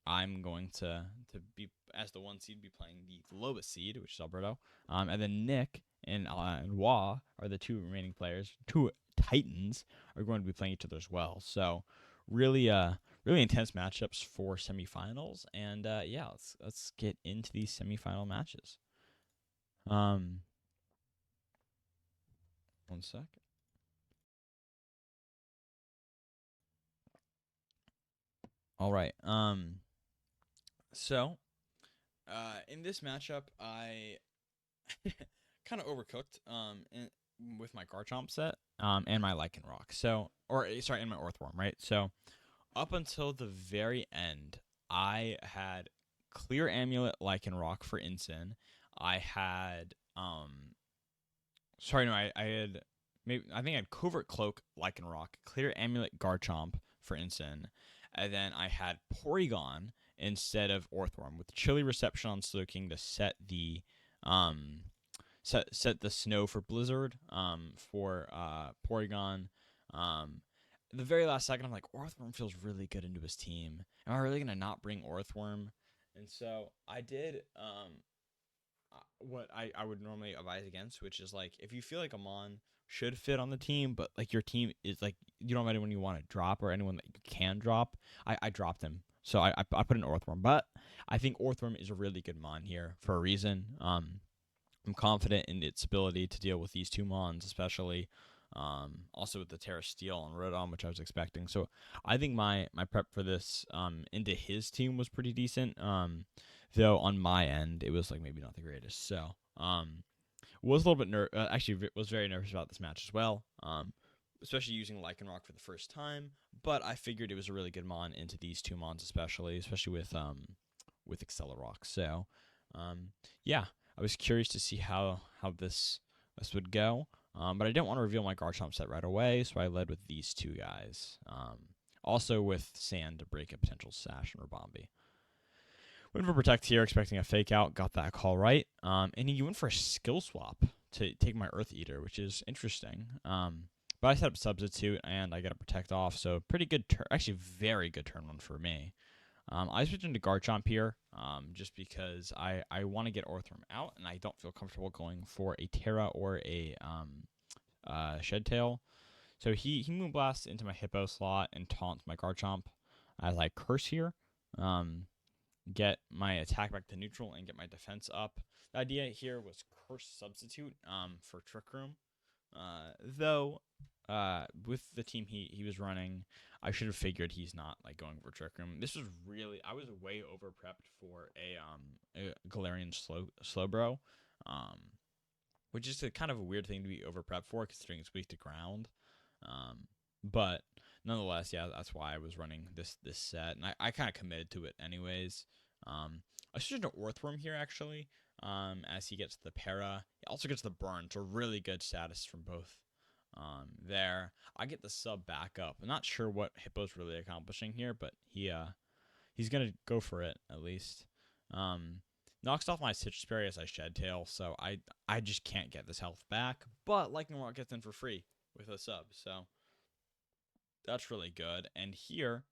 I'm going to be, as the 1 seed, be playing the lowest seed, which is Alberto. And then Nick and Wah are the 2 remaining players. 2 Titans are going to be playing each other as well. So really intense matchups for semifinals. And yeah, let's get into these semifinal matches. 1 sec. All right. So in this matchup, I kind of overcooked with my Garchomp set and my Lycanroc. So, and my Orthworm, right? So, up until the very end, I had Clear Amulet Lycanroc for Incin. I had Sorry, no, I had I think I had Covert Cloak, Lycanroc, Clear Amulet, Garchomp for Instant, and then I had Porygon instead of Orthworm with Chilly Reception on Slowking to set the um set the snow for Blizzard for Porygon. Um, the very last second, I'm like, Orthworm feels really good into his team. Am I really gonna not bring Orthworm? And so I did what I would normally advise against, which is like if you feel like a Mon should fit on the team, but like your team is like you don't have anyone you want to drop or anyone that you can drop, I dropped him. So I put in Orthworm, but I think Orthworm is a really good Mon here for a reason. I'm confident in its ability to deal with these two Mons, especially. Also with the Terra Steel and Rodon, which I was expecting. So I think my prep for this into his team was pretty decent. Though on my end, it was like maybe not the greatest. So was a little bit actually was very nervous about this match as well. Especially using Lycanroc for the first time. But I figured it was a really good Mon into these two Mons, especially with Accelerock. So yeah, I was curious to see how this would go. But I didn't want to reveal my Garchomp set right away, so I led with these two guys. Also with Sand to break a potential Sash and Rabombi. Went for Protect here, expecting a Fake Out. Got that call right. And he went for a Skill Swap to take my Earth Eater, which is interesting. But I set up Substitute, and I get a Protect off, so pretty good turn. Actually, very good turn one for me. I switched into Garchomp here just because I want to get Orthworm out, and I don't feel comfortable going for a Terra or a Shed Tail. So he Moonblasts into my Hippo slot and taunts my Garchomp as I Curse here. Get my attack back to neutral and get my defense up. The idea here was Curse Substitute for Trick Room. Though with the team he was running, I should have figured he's not like going for Trick Room. This was really I was way over prepped for a Galarian Slowbro, which is a kind of a weird thing to be over prepped for considering it's weak to ground. But nonetheless, yeah, that's why I was running this set, and I kind of committed to it anyways. I switched to Orthworm here actually. As he gets the Para, he also gets the Burn, so really good status from both. There, I get the sub back up. I'm not sure what Hippo's really accomplishing here, but he's gonna go for it at least. Knocks off my Citrus Berry as I Shed Tail, so I just can't get this health back. But Lightning Rock gets in for free with a sub, so that's really good. And here,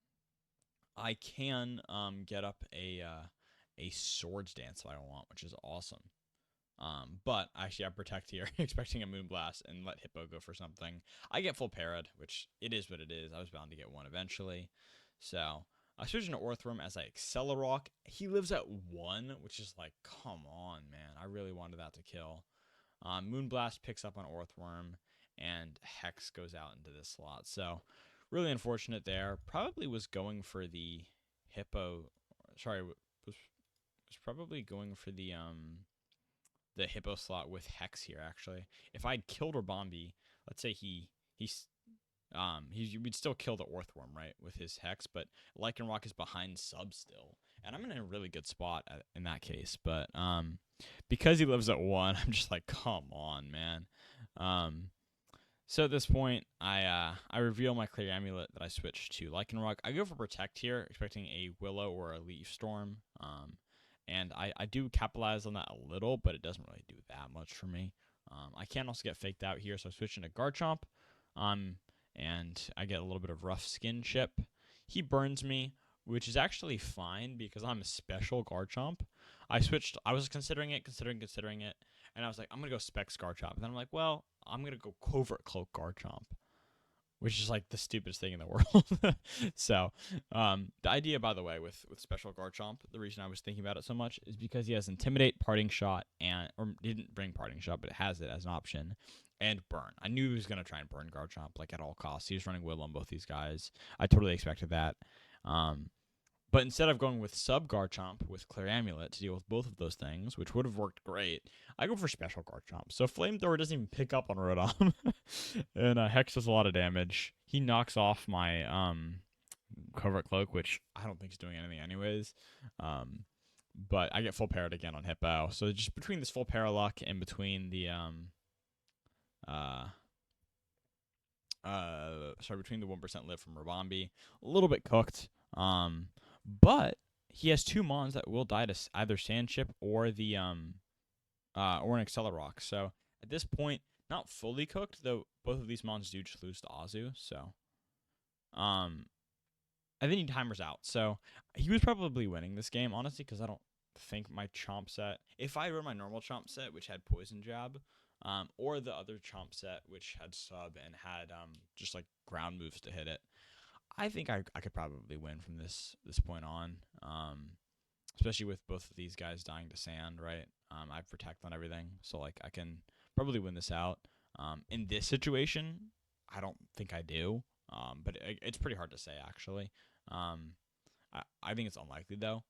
I can get up a Swords Dance if I want, which is awesome. But actually, I Protect here, expecting a Moonblast, and let Hippo go for something. I get full parried, which it is what it is. I was bound to get one eventually. So I switch into Orthworm as I Accelerock. He lives at 1, which is like, come on, man. I really wanted that to kill. Moonblast picks up on Orthworm, and Hex goes out into this slot. So really unfortunate there. Probably was going for the Hippo. Sorry, was probably going for the Hippo slot with Hex here. Actually, if I'd killed Rabombi, let's say he would still kill the Orthworm, right, with his Hex, but Lycanroc is behind sub still, and I'm in a really good spot in that case. But because he lives at 1, I'm just like, come on, man. So at this point, I reveal my Clear Amulet that I switched to Lycanroc. I go for Protect here, expecting a Willow or a Leaf Storm. And I do capitalize on that a little, but it doesn't really do that much for me. I can also get faked out here, so I switch into Garchomp. And I get a little bit of Rough Skin chip. He burns me, which is actually fine because I'm a special Garchomp. I was considering it, and I was like, I'm going to go Specs Garchomp. And then I'm like, well, I'm going to go Covert Cloak Garchomp, which is like the stupidest thing in the world. So, the idea, by the way, with Special Garchomp, the reason I was thinking about it so much is because he has Intimidate, Parting Shot, or didn't bring Parting Shot, but it has it as an option, and Burn. I knew he was going to try and burn Garchomp, like, at all costs. He was running Will on both these guys. I totally expected that. But instead of going with Sub Garchomp with Clear Amulet to deal with both of those things, which would have worked great, I go for Special Garchomp. So Flamethrower doesn't even pick up on Rodon. And Hex does a lot of damage. He knocks off my Covert Cloak, which I don't think is doing anything anyways. But I get full parried again on Hippo. So just between this full Paraluck and between the uh between the 1% live from Rabambi. A little bit cooked. But he has two mons that will die to either Sand Chip or the or an Accelerock. So at this point, not fully cooked, though both of these mons do just lose to Azu. So I think he timers out. So he was probably winning this game, honestly, because I don't think my Chomp set, if I run my normal Chomp set, which had Poison Jab, or the other Chomp set, which had Sub and had just like ground moves to hit it, I think I could probably win from this point on. Especially with both of these guys dying to sand, right? I protect on everything, so like I can probably win this out. In this situation, I don't think I do, but it's pretty hard to say actually. Um, I think it's unlikely though.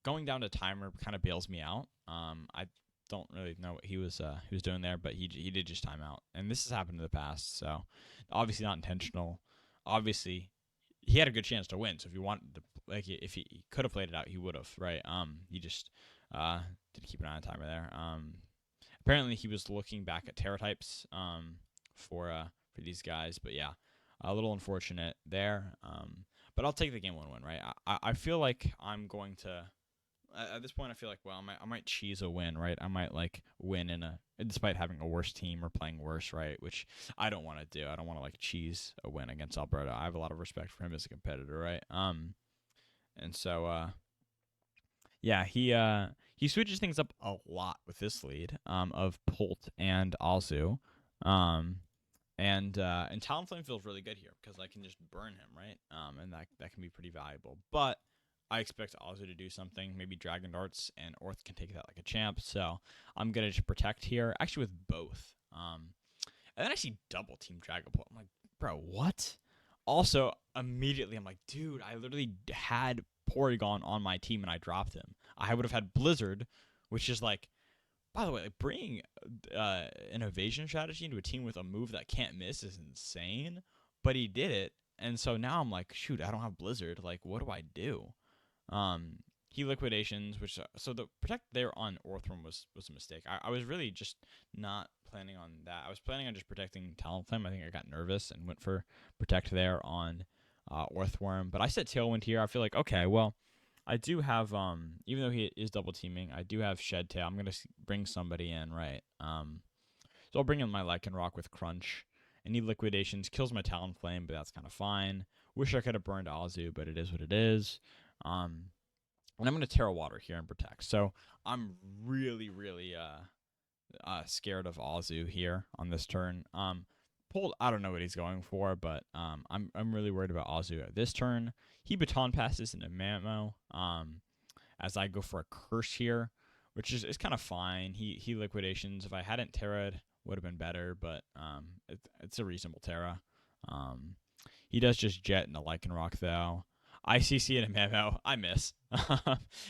Going down to timer kind of bails me out. I don't really know what he was doing there, but he did just time out, and this has happened in the past. So obviously not intentional. Obviously he had a good chance to win. So if you wanted to, like, if he could have played it out, he would have, right? He just did keep an eye on timer there. Apparently he was looking back at Terra types for these guys, but yeah, a little unfortunate there. But I'll take the game 1-1, right? I feel like I'm going to. At this point, I feel like, well, I might cheese a win, right? I might like win despite having a worse team or playing worse, right? Which I don't want to do. I don't want to like cheese a win against Alberto. I have a lot of respect for him as a competitor, right? And so yeah, he switches things up a lot with this lead of Polt and Alzu. And Talonflame feels really good here because I can just burn him, right? And that can be pretty valuable. But I expect Alzu to do something, maybe Dragon Darts, and Orth can take that like a champ. So I'm gonna just protect here, actually with both. And then I see double team Dragapult. I'm like, bro, what? Also, immediately I'm like, dude, I literally had Porygon on my team and I dropped him. I would have had Blizzard, which is like, by the way, like bringing an evasion strategy into a team with a move that can't miss is insane. But he did it, and so now I'm like, shoot, I don't have Blizzard. Like, what do I do? Um, he liquidations, which so the protect there on Orthworm was a mistake. I was really just not planning on that. I was planning on just protecting Talonflame. I think I got nervous and went for protect there on Orthworm. But I set Tailwind here. I feel like, okay, well, I do have even though he is double teaming, I do have Shed Tail. I'm gonna bring somebody in, right? So I'll bring in my Lycanroc with Crunch. Any liquidations kills my Talonflame, but that's kind of fine. Wish I could have burned Azu, but it is what it is. And I'm going to Terra Water here and protect. So I'm really, really scared of Azu here on this turn. Pulled, I don't know what he's going for, but I'm really worried about Azu at this turn. He baton passes into Mamo as I go for a curse here, which is kind of fine. He liquidations. If I hadn't Terra'd, would have been better, but it's a reasonable Terra. He does just Jet and a Lycanroc though. ICC and a Mamo. I miss.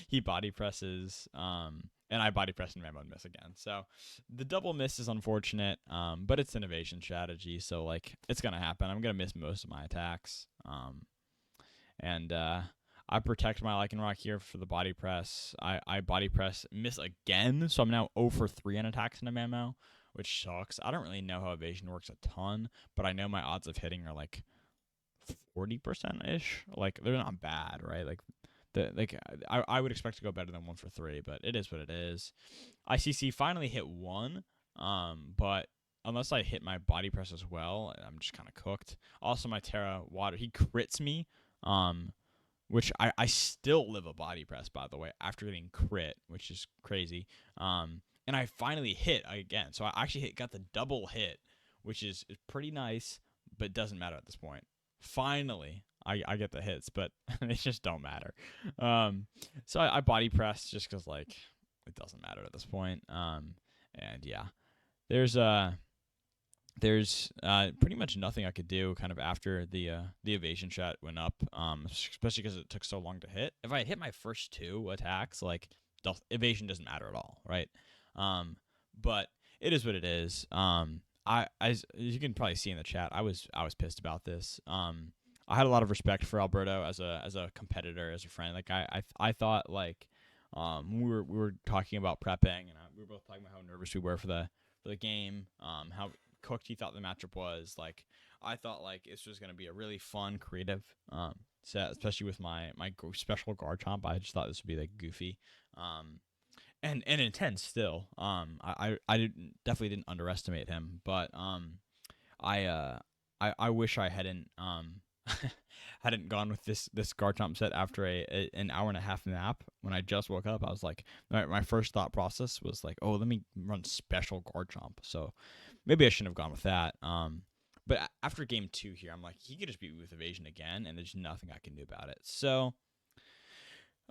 He body presses, and I body press and Mamo and miss again. So the double miss is unfortunate, but it's innovation strategy, so like it's gonna happen. I'm gonna miss most of my attacks, and I protect my Lycanroc here for the body press. I body press, miss again, so I'm now 0 for 3 on attacks in a Mamo, which sucks. I don't really know how evasion works a ton, but I know my odds of hitting are like 40% ish. Like they're not bad, right? I would expect to go better than 1 for 3, but it is what it is. ICC finally hit 1, but unless I hit my body press as well, I'm just kind of cooked. Also, my Terra Water, he crits me, which I still live a body press, by the way, after getting crit, which is crazy. And I finally hit again, so I actually got the double hit, which is pretty nice, but doesn't matter at this point. Finally, I get the hits, but they just don't matter. So I body press just because like it doesn't matter at this point. And yeah, there's pretty much nothing I could do kind of after the evasion shot went up. Especially because it took so long to hit. If I hit my first 2 attacks, like evasion doesn't matter at all, right? But it is what it is. As you can probably see in the chat, I was pissed about this. I had a lot of respect for Alberto as a competitor, as a friend. Like I thought like we were talking about prepping, and we were both talking about how nervous we were for for the game, how cooked he thought the matchup was. Like I thought like this was gonna be a really fun, creative set, especially with my special guard chomp. I just thought this would be like goofy. Um, and intense still. I definitely didn't underestimate him, but I I wish I hadn't hadn't gone with this Garchomp set after an hour and a half nap when I just woke up. I was like, my first thought process was like, oh, let me run special Garchomp. So maybe I shouldn't have gone with that. But after game 2 here, I'm like, he could just beat me with evasion again, and there's nothing I can do about it. So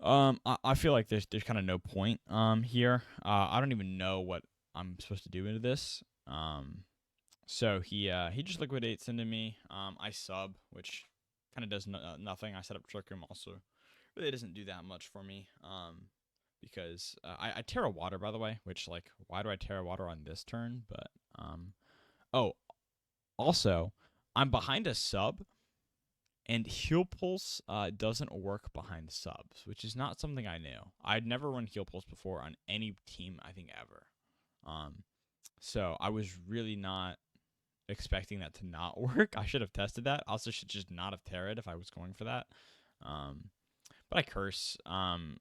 I feel like there's kind of no point here. I don't even know what I'm supposed to do into this. So he just liquidates into me. I sub, which kind of does nothing. I set up Trick Room also. Really doesn't do that much for me. Because I Terra Water, by the way, which like why do I Terra Water on this turn? But oh, also I'm behind a sub, and Heal Pulse doesn't work behind subs, which is not something I knew. I'd never run Heal Pulse before on any team, I think, ever. So I was really not expecting that to not work. I should have tested that. Also, should just not have Terra'd if I was going for that. But I curse.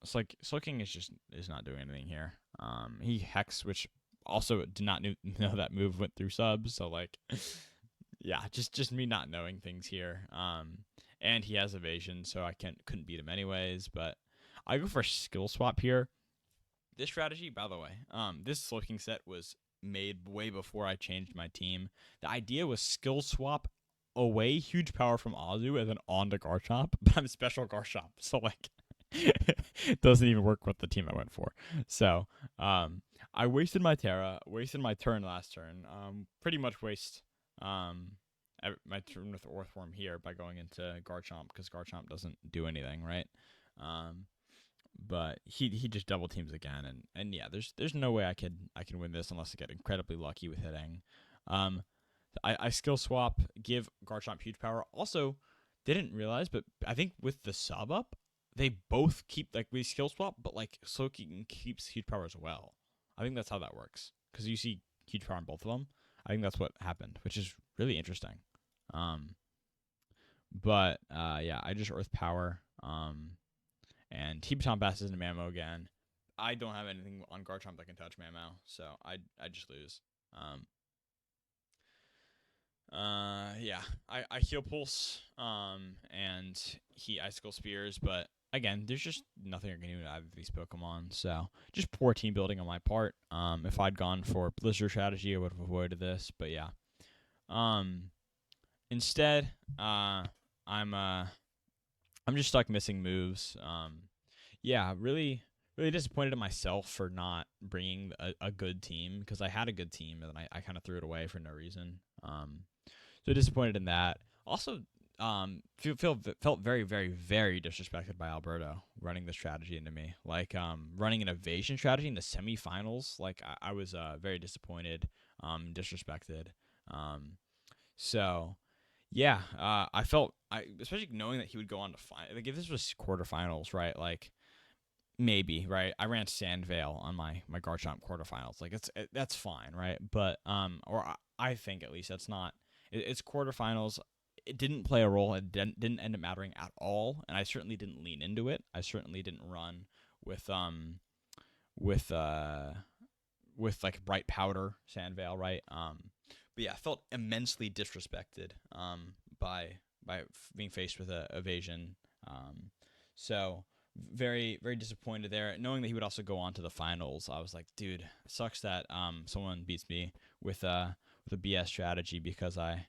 It's like Soaking is not doing anything here. He Hex, which also did not know that move went through subs. So like, yeah, just me not knowing things here. And he has evasion, so I couldn't beat him anyways. But I go for a skill swap here. This strategy, by the way, this Soaking set was made way before I changed my team. The idea was skill swap away huge power from Azu and then on to Garchomp, but I'm special Garchomp, so like it doesn't even work with the team I went for. So I wasted my Terra, wasted my turn last turn. Pretty much waste my turn with Orthworm here by going into Garchomp because Garchomp doesn't do anything, right? But he just double teams again, and yeah, there's no way I can win this unless I get incredibly lucky with hitting. I skill swap, give Garchomp huge power. Also, didn't realize, but I think with the sub up, they both keep like we skill swap, but like Soaking keeps huge power as well. I think that's how that works because you see huge power on both of them. I think that's what happened, which is really interesting. But yeah, I just Earth Power. And T-Baton passes into Mamo again. I don't have anything on Garchomp that can touch Mamo, so I just lose. Yeah, I heal pulse, and he icicle spears, but again, there's just nothing I can do with either of these Pokemon. So just poor team building on my part. If I'd gone for Blizzard strategy, I would have avoided this. But yeah, instead, I'm just stuck missing moves. Yeah, really disappointed in myself for not bringing a good team because I had a good team and I kind of threw it away for no reason. So disappointed in that. Also, felt very very disrespected by Alberto running the strategy into me. Like running an evasion strategy in the semifinals. Like I was very disappointed, disrespected. So yeah, I felt especially knowing that he would go on to fight. Like if this was quarterfinals, right? Like maybe, right? I ran Sandvale on my Garchomp quarterfinals. Like that's fine, right? But or I think at least that's not. It's quarterfinals. It didn't play a role. It didn't end up mattering at all. And I certainly didn't lean into it. I certainly didn't run with with uh with like bright powder Sandvale, right? But yeah, I felt immensely disrespected by being faced with a evasion. So very disappointed there. Knowing that he would also go on to the finals, I was like, dude, it sucks that someone beats me with a BS strategy because I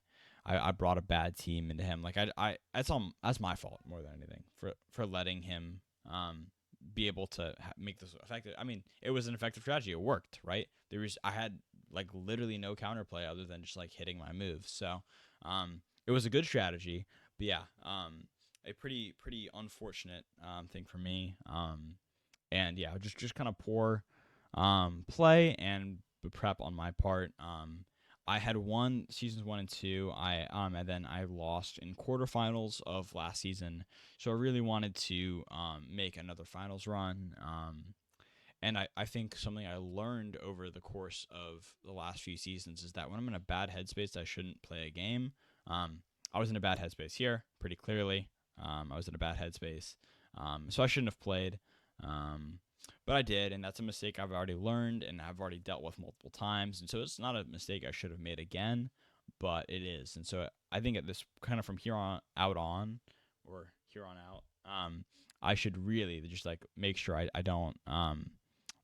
brought a bad team into him. Like that's my fault more than anything for letting him be able to make this effective. I mean, it was an effective strategy. It worked, right? I had like literally no counterplay other than just like hitting my moves. So, it was a good strategy. But yeah, a pretty unfortunate thing for me. And yeah, just kind of poor play and prep on my part. I had won seasons 1 and 2. And then I lost in quarterfinals of last season. So I really wanted to make another finals run. And I think something I learned over the course of the last few seasons is that when I'm in a bad headspace, I shouldn't play a game. I was in a bad headspace here, pretty clearly. I was in a bad headspace, so I shouldn't have played. Um, but I did, and that's a mistake I've already learned and I've already dealt with multiple times. And so it's not a mistake I should have made again, but it is. And so I think at this kind of from here on out on, or here on out, I should really just like make sure I don't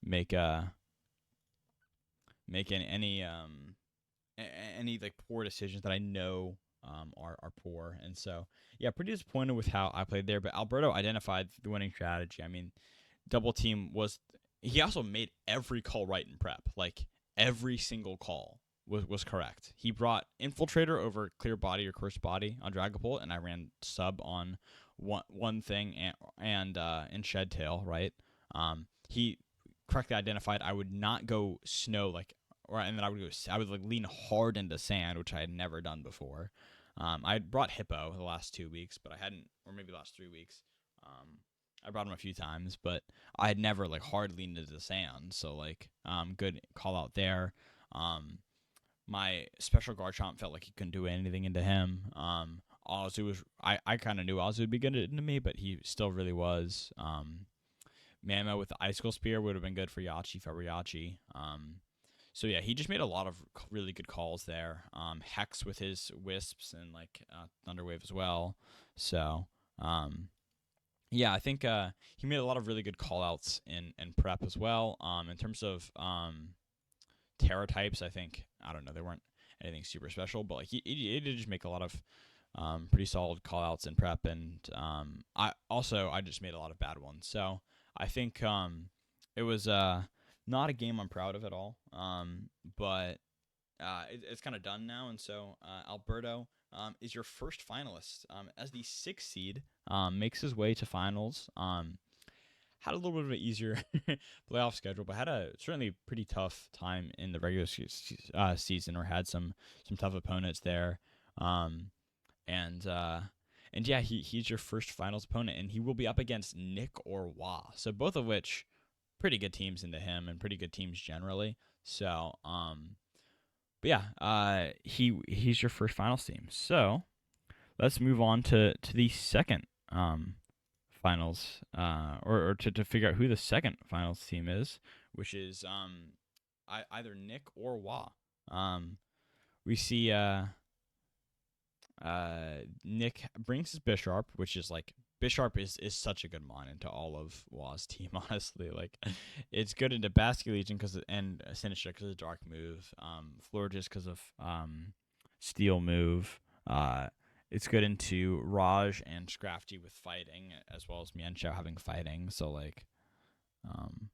make make any like poor decisions that I know are poor. And so yeah, pretty disappointed with how I played there. But Alberto identified the winning strategy. I mean, double team was he also made every call right in prep. Like every single call was correct. He brought infiltrator over clear body or cursed body on Dragapult, and I ran sub on one thing and shed tail, right? He correctly identified I would not go snow like or and then I would like lean hard into sand, which I had never done before. I brought hippo the last 2 weeks, but I hadn't, or maybe the last 3 weeks. Um, I brought him a few times, but I had never like hard leaned into the sand. So like, good call out there. Um, my special Garchomp felt like he couldn't do anything into him. Azu was I kind of knew Azu would be good into me, but he still really was. Mamo with the Icicle Spear would have been good for Yachi if I were Yachi. So yeah, he just made a lot of really good calls there. Hex with his Wisps and like Thunderwave as well. So yeah, I think he made a lot of really good callouts in prep as well. In terms of Terra types, I think I don't know, they weren't anything super special, but like he did just make a lot of pretty solid callouts in prep, and I just made a lot of bad ones. So I think it was not a game I'm proud of at all. But it's kind of done now, and so Alberto is your first finalist as the sixth seed. Makes his way to finals. Had a little bit of an easier playoff schedule, but had a certainly pretty tough time in the regular season, or had some tough opponents there. Um, and yeah, he's your first finals opponent, and he will be up against Nick or Wah. So both of which pretty good teams into him, and pretty good teams generally. So but yeah, he's your first finals team. So let's move on to the second finals, or to figure out who the second finals team is, which is either Nick or Wah. We see Nick brings his Bisharp, which is like Bisharp is such a good mon into all of Wah's team. Honestly, like it's good into Basket Legion and Sinister because of Dark move, Florges because of Steel move. It's good into Raj and Scrafty with fighting, as well as Mienshao having fighting. So like, um,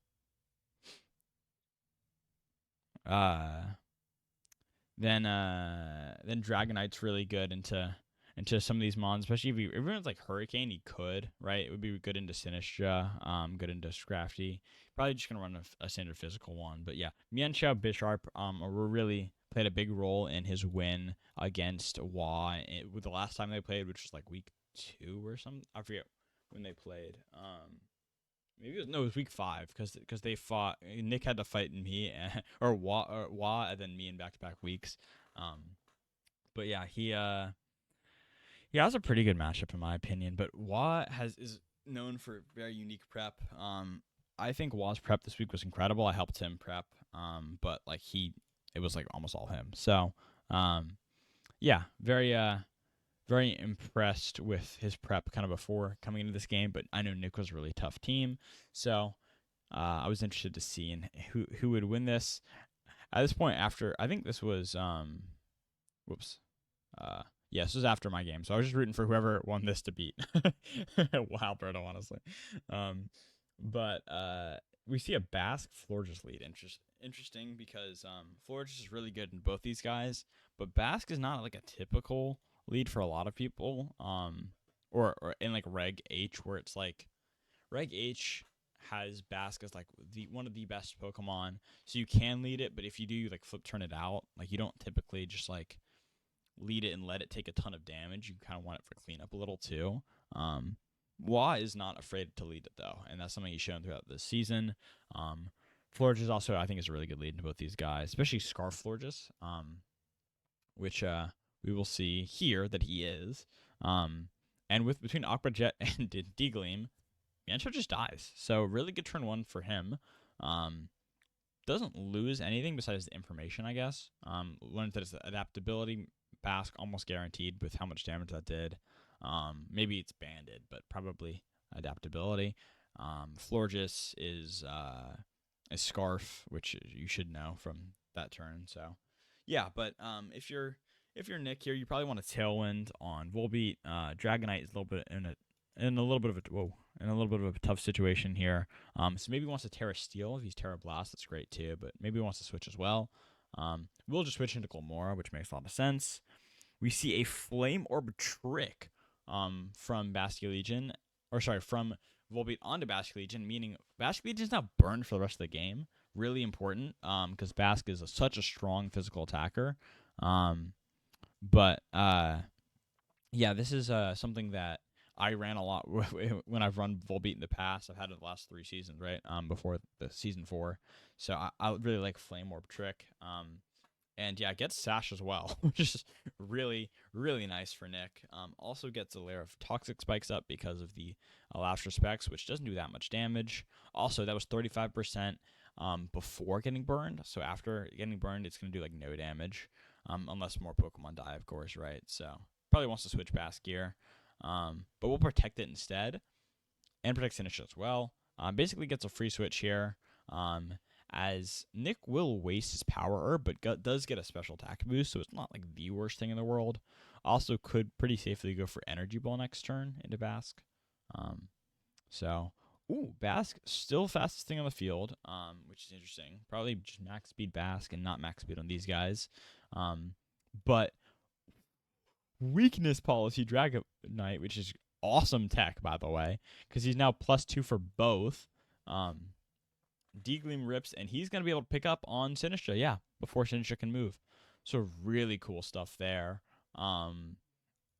uh, then Dragonite's really good into some of these mons, especially if everyone's like Hurricane, he could, right? It would be good into Sinistra, good into Scrafty. Probably just gonna run a standard physical one, but yeah, Mienshao, Bisharp, were really played a big role in his win against Wah with the last time they played, which was like week 2 or something. I forget when they played. Maybe it was week 5 because they fought. Nick had to fight me or Wah, and then me in back-to-back weeks. But yeah, he has a pretty good matchup in my opinion. But Wah is known for very unique prep. I think Wah's prep this week was incredible. I helped him prep. But like it was like almost all him. So yeah, very impressed with his prep kind of before coming into this game, but I know Nick was a really tough team, so I was interested to see who would win this. At this point, after I think this was whoops, yeah, this was after my game, so I was just rooting for whoever won this to beat. Wow, Berto, honestly, but we see a Basque Florges lead. Interesting because Florges is really good in both these guys, but Basque is not like a typical lead for a lot of people. Or in like Reg H, where it's like Reg H has Basque as like one of the best Pokemon, so you can lead it, but if you do like flip turn it out, like you don't typically just like lead it and let it take a ton of damage. You kind of want it for cleanup a little too. Wah is not afraid to lead it though, and that's something he's shown throughout this season. Florges also, I think, is a really good lead to both these guys, especially Scarf Florges, which we will see here that he is. And with between Aqua Jet and D-Gleam, Yancho just dies. So really good turn 1 for him. Doesn't lose anything besides the information, I guess. Learned that it's adaptability. Bask almost guaranteed with how much damage that did. Maybe it's banded, but probably adaptability. Florges is a Scarf, which you should know from that turn. So yeah, but if you're Nick here, you probably want a Tailwind on Volbeat. Dragonite is a little bit in a little bit of a tough situation here. So maybe he wants to Terra Steel. If he's Terra Blast, that's great too. But maybe he wants to switch as well. We'll just switch into Glamora, which makes a lot of sense. We see a Flame Orb Trick from Basculegion, from Volbeat onto Basculegion, meaning Basculegion is now burned for the rest of the game. Really important because Bask is such a strong physical attacker. Yeah, this is something that I ran a lot when I've run Volbeat in the past. I've had it the last 3 seasons, right? Before the season 4. So I really like Flame Orb Trick. And yeah, it gets Sash as well, which is really, really nice for Nick. Also gets a layer of Toxic Spikes up because of the Last Respects, which doesn't do that much damage. Also, that was 35% before getting burned. So after getting burned, it's going to do like no damage. Unless more Pokemon die, of course, right? So probably wants to switch Bask gear. But we'll protect it instead. And protect Sinistcha as well. Basically gets a free switch here. As Nick will waste his Power Herb, but does get a special attack boost, so it's not like the worst thing in the world. Also could pretty safely go for Energy Ball next turn into Bask. Bask still fastest thing on the field, which is interesting. Probably just max speed Bask and not max speed on these guys. But weakness policy Dragonite, which is awesome tech, by the way, because he's now +2 for both. D-Gleam rips, and he's going to be able to pick up on Sinistcha, yeah, before Sinistcha can move. So really cool stuff there.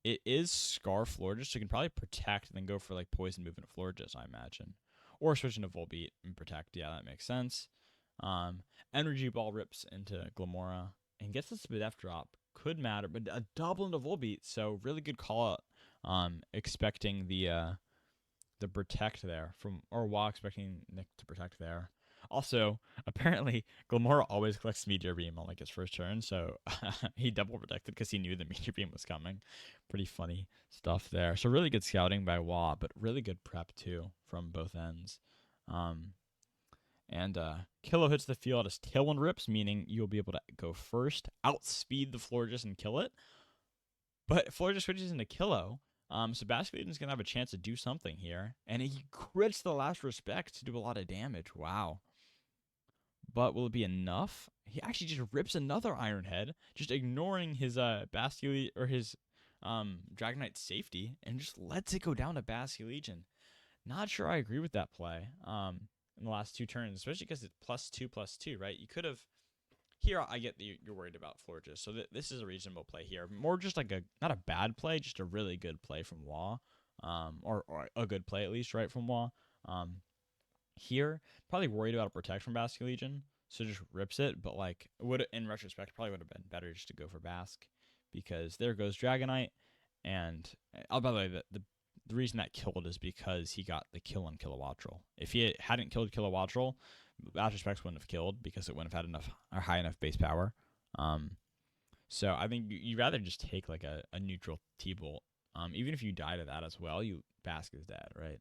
It is Scarf Florges, so you can probably protect and then go for like Poison Move into Florges, I imagine. Or switch into Volbeat and protect. Yeah, that makes sense. Energy Ball rips into Glamora and gets the Speed F drop. Could matter, but a double into Volbeat, so really good call out. Expecting the protect there while expecting Nick to protect there. Also, apparently, Glamora always collects Meteor Beam on like his first turn, so he double protected because he knew the Meteor Beam was coming. Pretty funny stuff there. So really good scouting by Wah, but really good prep too from both ends. Kilo hits the field as Tailwind rips, meaning you'll be able to go first, outspeed the Florges and kill it. But Florges switches into Kilo. So Basculegion's going to have a chance to do something here. And he crits the Last Respect to do a lot of damage. Wow. But will it be enough? He actually just rips another Iron Head, just ignoring his Basculegion or his Dragonite safety, and just lets it go down to Basculegion. Not sure I agree with that play in the last 2 turns, especially because it's +2/+2, right? You could have... Here, I get that you're worried about Florges, so this is a reasonable play here. More just like not a bad play, just a really good play from Wah, or a good play at least, right, from Wah. Here, probably worried about a protect from Basculegion, so just rips it, but like, in retrospect, probably would have been better just to go for Bask, because there goes Dragonite, and, by the way, the reason that killed is because he got the kill on Kilowattrel. If he hadn't killed Kilowattrel, Last Respects wouldn't have killed because it wouldn't have had enough or high enough base power. So I think you'd rather just take like a neutral T-Bolt. Even if you die to that as well, Bask is dead, right?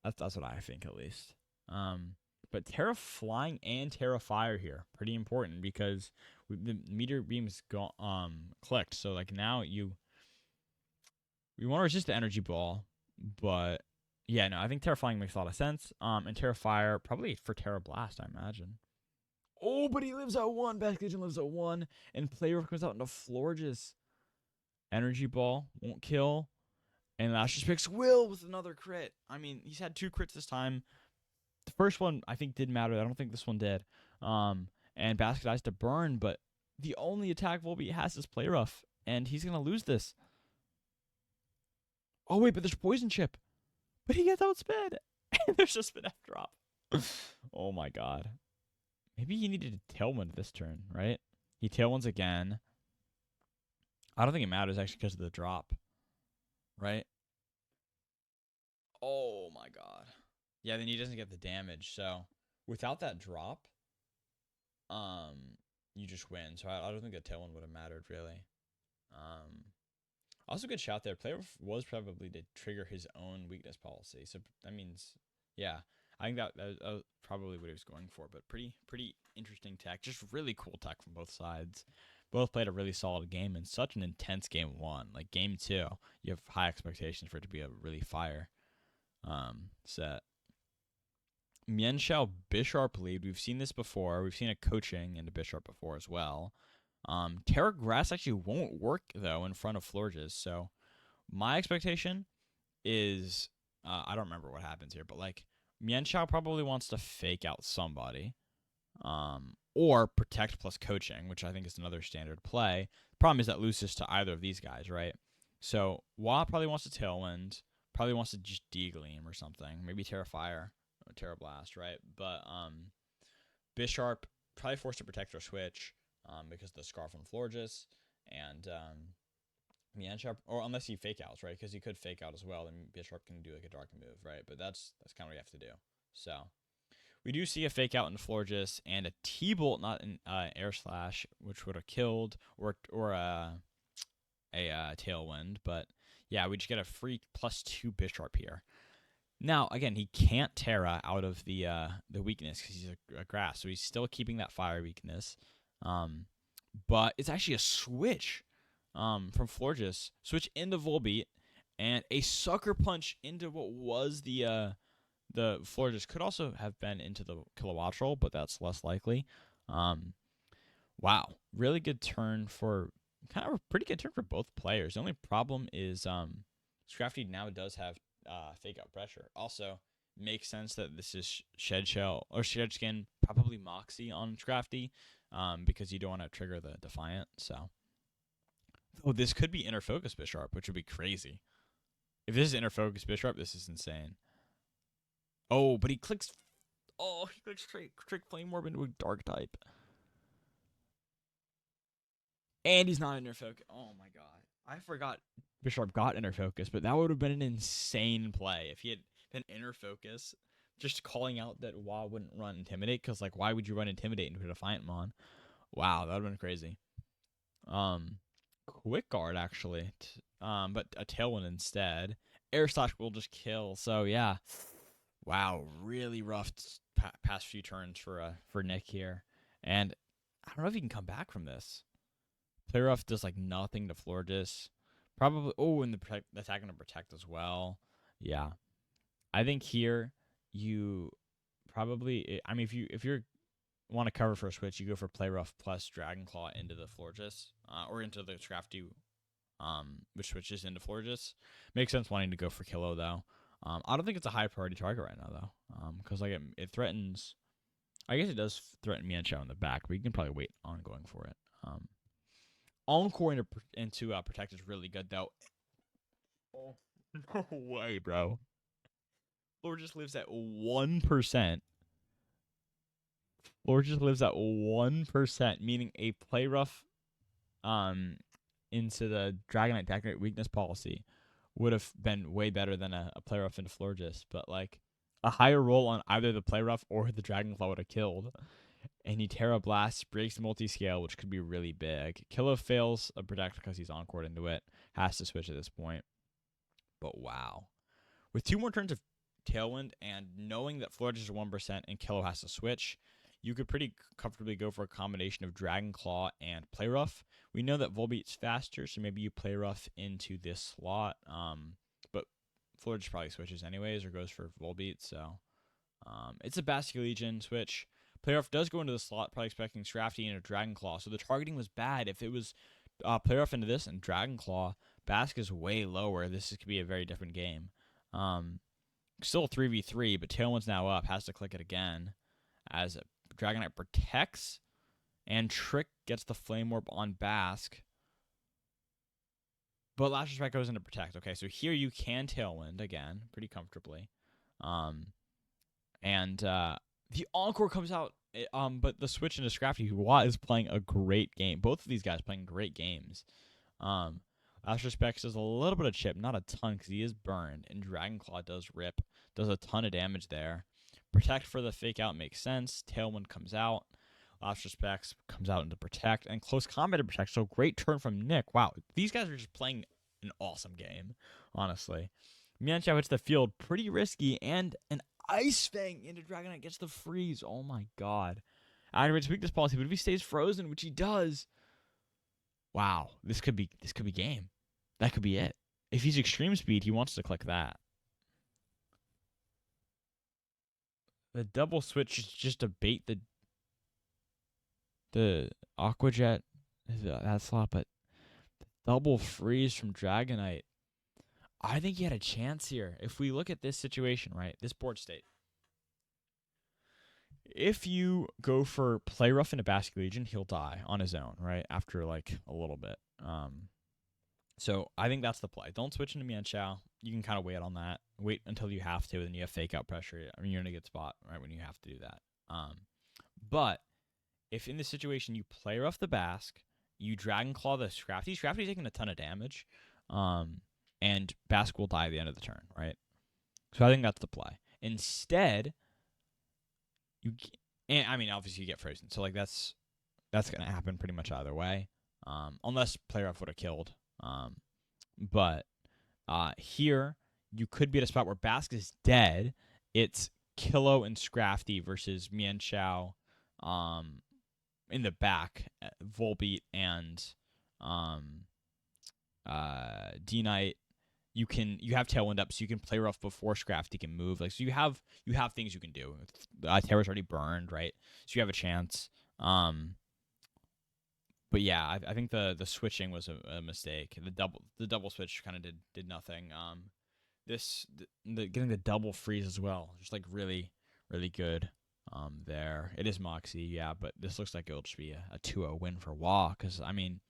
That's what I think at least. But Terra Flying and Terra Fire here, pretty important because the Meteor Beam's clicked. So like now we want to resist the Energy Ball, but yeah, no, I think Terra Flying makes a lot of sense. And Terra Fire, probably for Terra Blast, I imagine. Oh, but he lives at 1. Basculegion lives at 1. And Player comes out into Florges. Energy Ball won't kill. And Last Respects will with another crit. I mean, he's had 2 crits this time. The first one, I think, did matter. I don't think this one did. And Basket dies to burn, but the only attack Volbeat has is Play Rough. And he's going to lose this. Oh, wait, but there's Poison Chip. But he gets outsped. And there's a spin F drop. Oh, my God. Maybe he needed to tailwind this turn, right? He tailwinds again. I don't think it matters, actually, because of the drop, right? Oh, my God. Yeah, then he doesn't get the damage. So without that drop, you just win. So I don't think a tailwind would have mattered, really. Also, good shot there. Player was probably to trigger his own weakness policy. So that means, yeah, I think that probably what he was going for. But pretty interesting tech. Just really cool tech from both sides. Both played a really solid game and such an intense game one. Like game two, you have high expectations for it to be a really fire set. Mienshao Bisharp lead. We've seen this before. We've seen a coaching into Bisharp before as well. Terra Grass actually won't work though in front of Florges. So my expectation is I don't remember what happens here, but like Mienshao probably wants to fake out somebody. Or protect plus coaching, which I think is another standard play. The problem is that loses to either of these guys, right? So Wa probably wants to tailwind, probably wants to just degleam or something, maybe Terra Fire or Terra Blast, right? But Bisharp probably forced to protect or switch because of the Scarf on Florges, and Mienshao, or unless he fake outs, right? Because he could fake out as well, then Bisharp can do like a dark move, right? But that's kind of what you have to do. So we do see a fake out in Florges and a T-Bolt, not an Air Slash, which would have killed, or a Tailwind. But yeah, we just get a free +2 Bisharp here. Now, again, he can't Terra out of the weakness because he's a grass, so he's still keeping that fire weakness. But it's actually a switch from Florges, switch into Volbeat, and a sucker punch into what was the Florges. Could also have been into the Kilowattrel, but that's less likely. Wow, really good turn for kind of a pretty good turn for both players. The only problem is Scrafty now does have fake out pressure. Also, makes sense that this is Shed Shell or Shed Skin, probably Moxie on Scrafty, because you don't want to trigger the Defiant. So, oh, this could be Inner Focus Bisharp, which would be crazy. If this is Inner Focus Bisharp, this is insane. Oh, but he clicks. Oh, he clicks Trick Flame Orb into a Dark type. And he's not Inner Focus. Oh my god. I forgot Bisharp got Inner Focus, but that would have been an insane play if he had been Inner Focus. Just calling out that Wa wouldn't run Intimidate, because like, why would you run Intimidate into a Defiant Mon? Wow, that would have been crazy. Quick Guard actually, but a Tailwind instead. Air Slash will just kill. So yeah, wow, really rough past few turns for Nick here, and I don't know if he can come back from this. Play Rough does like nothing to Florges. Probably. Oh, and the attack and protect as well. Yeah, I think here you probably. I mean, if you want to cover for a switch, you go for Play Rough plus Dragon Claw into the Florges, or into the Scrafty, which switches into Florges. Makes sense wanting to go for Kilo though. I don't think it's a high priority target right now though, because like it threatens. I guess it does threaten Mienshao in the back, but you can probably wait on going for it. Encore into Protect is really good, though. Oh, no way, bro. Lord just lives at 1%. Lord just lives at 1%, meaning a Play Rough into the Dragonite Dragonite weakness policy would have been way better than a Play Rough into Florges. But, like, a higher roll on either the Play Rough or the Dragonclaw would have killed. And he Terra Blasts, breaks multi-scale, which could be really big. Kilo fails a Protect because he's Encored into it. Has to switch at this point. But wow. With 2 more turns of Tailwind and knowing that Florges is 1% and Kilo has to switch, you could pretty comfortably go for a combination of Dragon Claw and Play Rough. We know that Volbeat's faster, so maybe you Play Rough into this slot. But Florges probably switches anyways or goes for Volbeat, so it's a Basque Legion switch. Play Rough does go into the slot, probably expecting Scrafty and a Dragon Claw. So the targeting was bad. If it was Play Rough into this and Dragon Claw, Basque is way lower. This could be a very different game. Still 3v3, but Tailwind's now up. Has to click it again as Dragonite protects, and Trick gets the Flame Orb on Basque. But Last Respect goes into Protect. Okay, so here you can Tailwind again pretty comfortably. And the Encore comes out, but the switch into Scrafty, who is playing a great game. Both of these guys playing great games. Last Respect does a little bit of chip, not a ton because he is burned, and Dragon Claw does rip, does a ton of damage there. Protect for the fake out makes sense. Tailwind comes out. Last Respect comes out into Protect, and Close Combat to Protect. So great turn from Nick. Wow, these guys are just playing an awesome game, honestly. Mianchao hits the field pretty risky, and an Ice Fang into Dragonite gets the freeze. Oh my god. Activates weakness policy, but if he stays frozen, which he does, wow, this could be game. That could be it. If he's extreme speed, he wants to click that. The double switch is just to bait the Aqua Jet. That slot, but the double freeze from Dragonite. I think he had a chance here. If we look at this situation, right, this board state. If you go for Play Rough into Basque Legion, he'll die on his own, right, after like a little bit. So I think that's the play. Don't switch into Mianchao. You can kind of wait on that. Wait until you have to, and then you have fake out pressure. I mean, you're in a good spot, right, when you have to do that. But if in this situation you Play Rough the Basque, you Dragon Claw the Scrafty. Scrafty's taking a ton of damage. And Basque will die at the end of the turn, right? So I think that's the play. Instead, I mean, obviously you get frozen, so like that's gonna happen pretty much either way, unless Play Rough would have killed. But here you could be at a spot where Basque is dead. It's Kilo and Scrafty versus Mianchao, in the back, Volbeat and D-Knight. You have Tailwind up, so you can Play Rough before Scrafty can move. Like, so you have things you can do. Terra's already burned, right? So you have a chance. But yeah, I think the switching was a mistake. The double switch kind of did nothing. Getting the double freeze as well, just like really good. There it is Moxie, yeah, but this looks like it'll just be a 2-0 win for Wah, because I mean,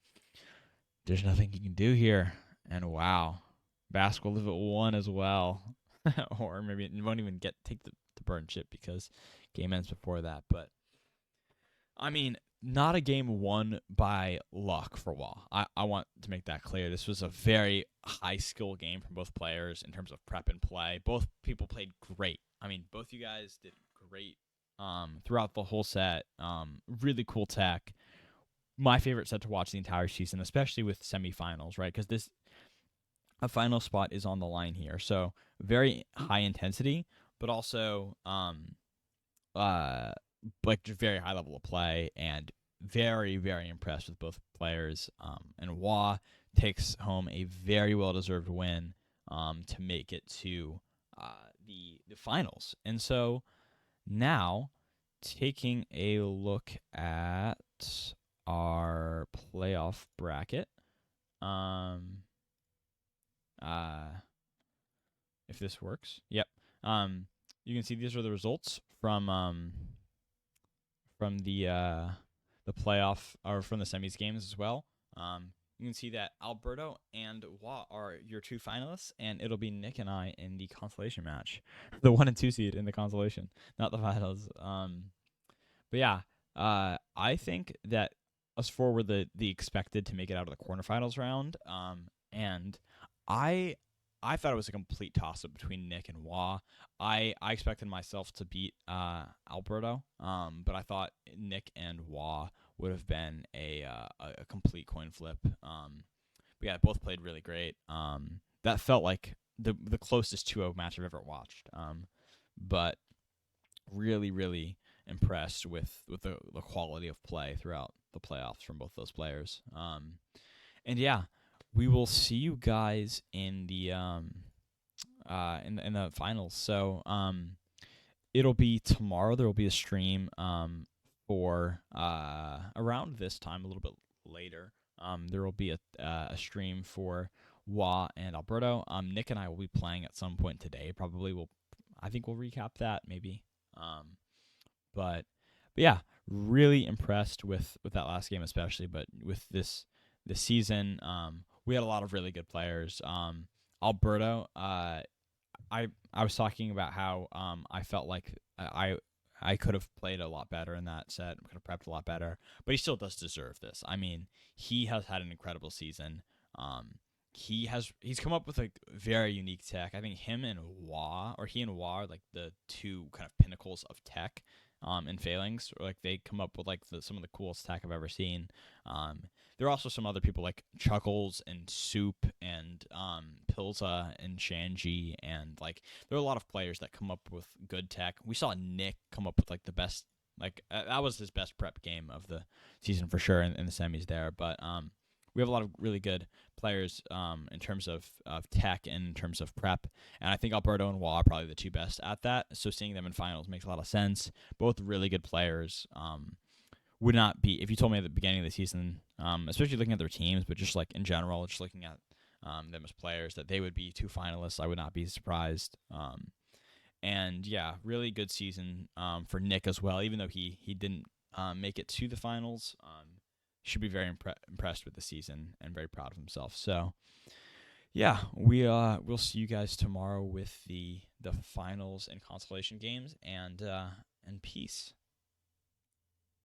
there's nothing you can do here, and wow. Basque will live at 1 as well. Or maybe it won't even take the burn chip because game ends before that. But, I mean, not a game won by luck for Wall. I want to make that clear. This was a very high-skill game from both players in terms of prep and play. Both people played great. I mean, both you guys did great throughout the whole set. Really cool tech. My favorite set to watch the entire season, especially with semifinals, right? Because a final spot is on the line here. So very high intensity, but also like just very high level of play, and very, very impressed with both players. And Wah takes home a very well deserved win to make it to the finals. And so now taking a look at our playoff bracket. If this works. Yep. You can see these are the results from the playoff, or from the semis games as well. You can see that Alberto and Wah are your 2 finalists, and it'll be Nick and I in the consolation match, the 1 and 2 seed in the consolation, not the finals. But yeah, I think that us 4 were the expected to make it out of the quarterfinals round. And I thought it was a complete toss-up between Nick and Wah. I expected myself to beat Alberto, but I thought Nick and Wah would have been a complete coin flip. But yeah, both played really great. That felt like the closest 2-0 match I've ever watched. But really, really impressed with the quality of play throughout the playoffs from both those players. And yeah, we will see you guys in the in the finals. So it'll be tomorrow. There will be a stream for around this time, a little bit later. There will be a stream for Wah and Alberto. Nick and I will be playing at some point today. Probably I think we'll recap that maybe. But yeah, really impressed with that last game, especially, but with this season. we had a lot of really good players. Alberto, I was talking about how I felt like I could have played a lot better in that set, could have prepped a lot better, but he still does deserve this. I mean, he has had an incredible season. Um, he's come up with a very unique tech. I think he and Wah are like the two kind of pinnacles of tech. In Phalanx, or like they come up with like some of the coolest tech I've ever seen. Um, there are also some other people like Chuckles and Soup and Pilza and Shanji, and like there are a lot of players that come up with good tech. We saw Nick come up with like the best, like that was his best prep game of the season for sure in the semis there. But we have a lot of really good players in terms of tech and in terms of prep. And I think Alberto and Wall are probably the two best at that. So seeing them in finals makes a lot of sense. Both really good players. Would not be, if you told me at the beginning of the season, especially looking at their teams, but just like in general, just looking at them as players, that they would be two finalists, I would not be surprised. And yeah, really good season for Nick as well, even though he didn't make it to the finals. Should be very impressed with the season and very proud of himself. So yeah, we'll see you guys tomorrow with the finals and consolation games, and peace.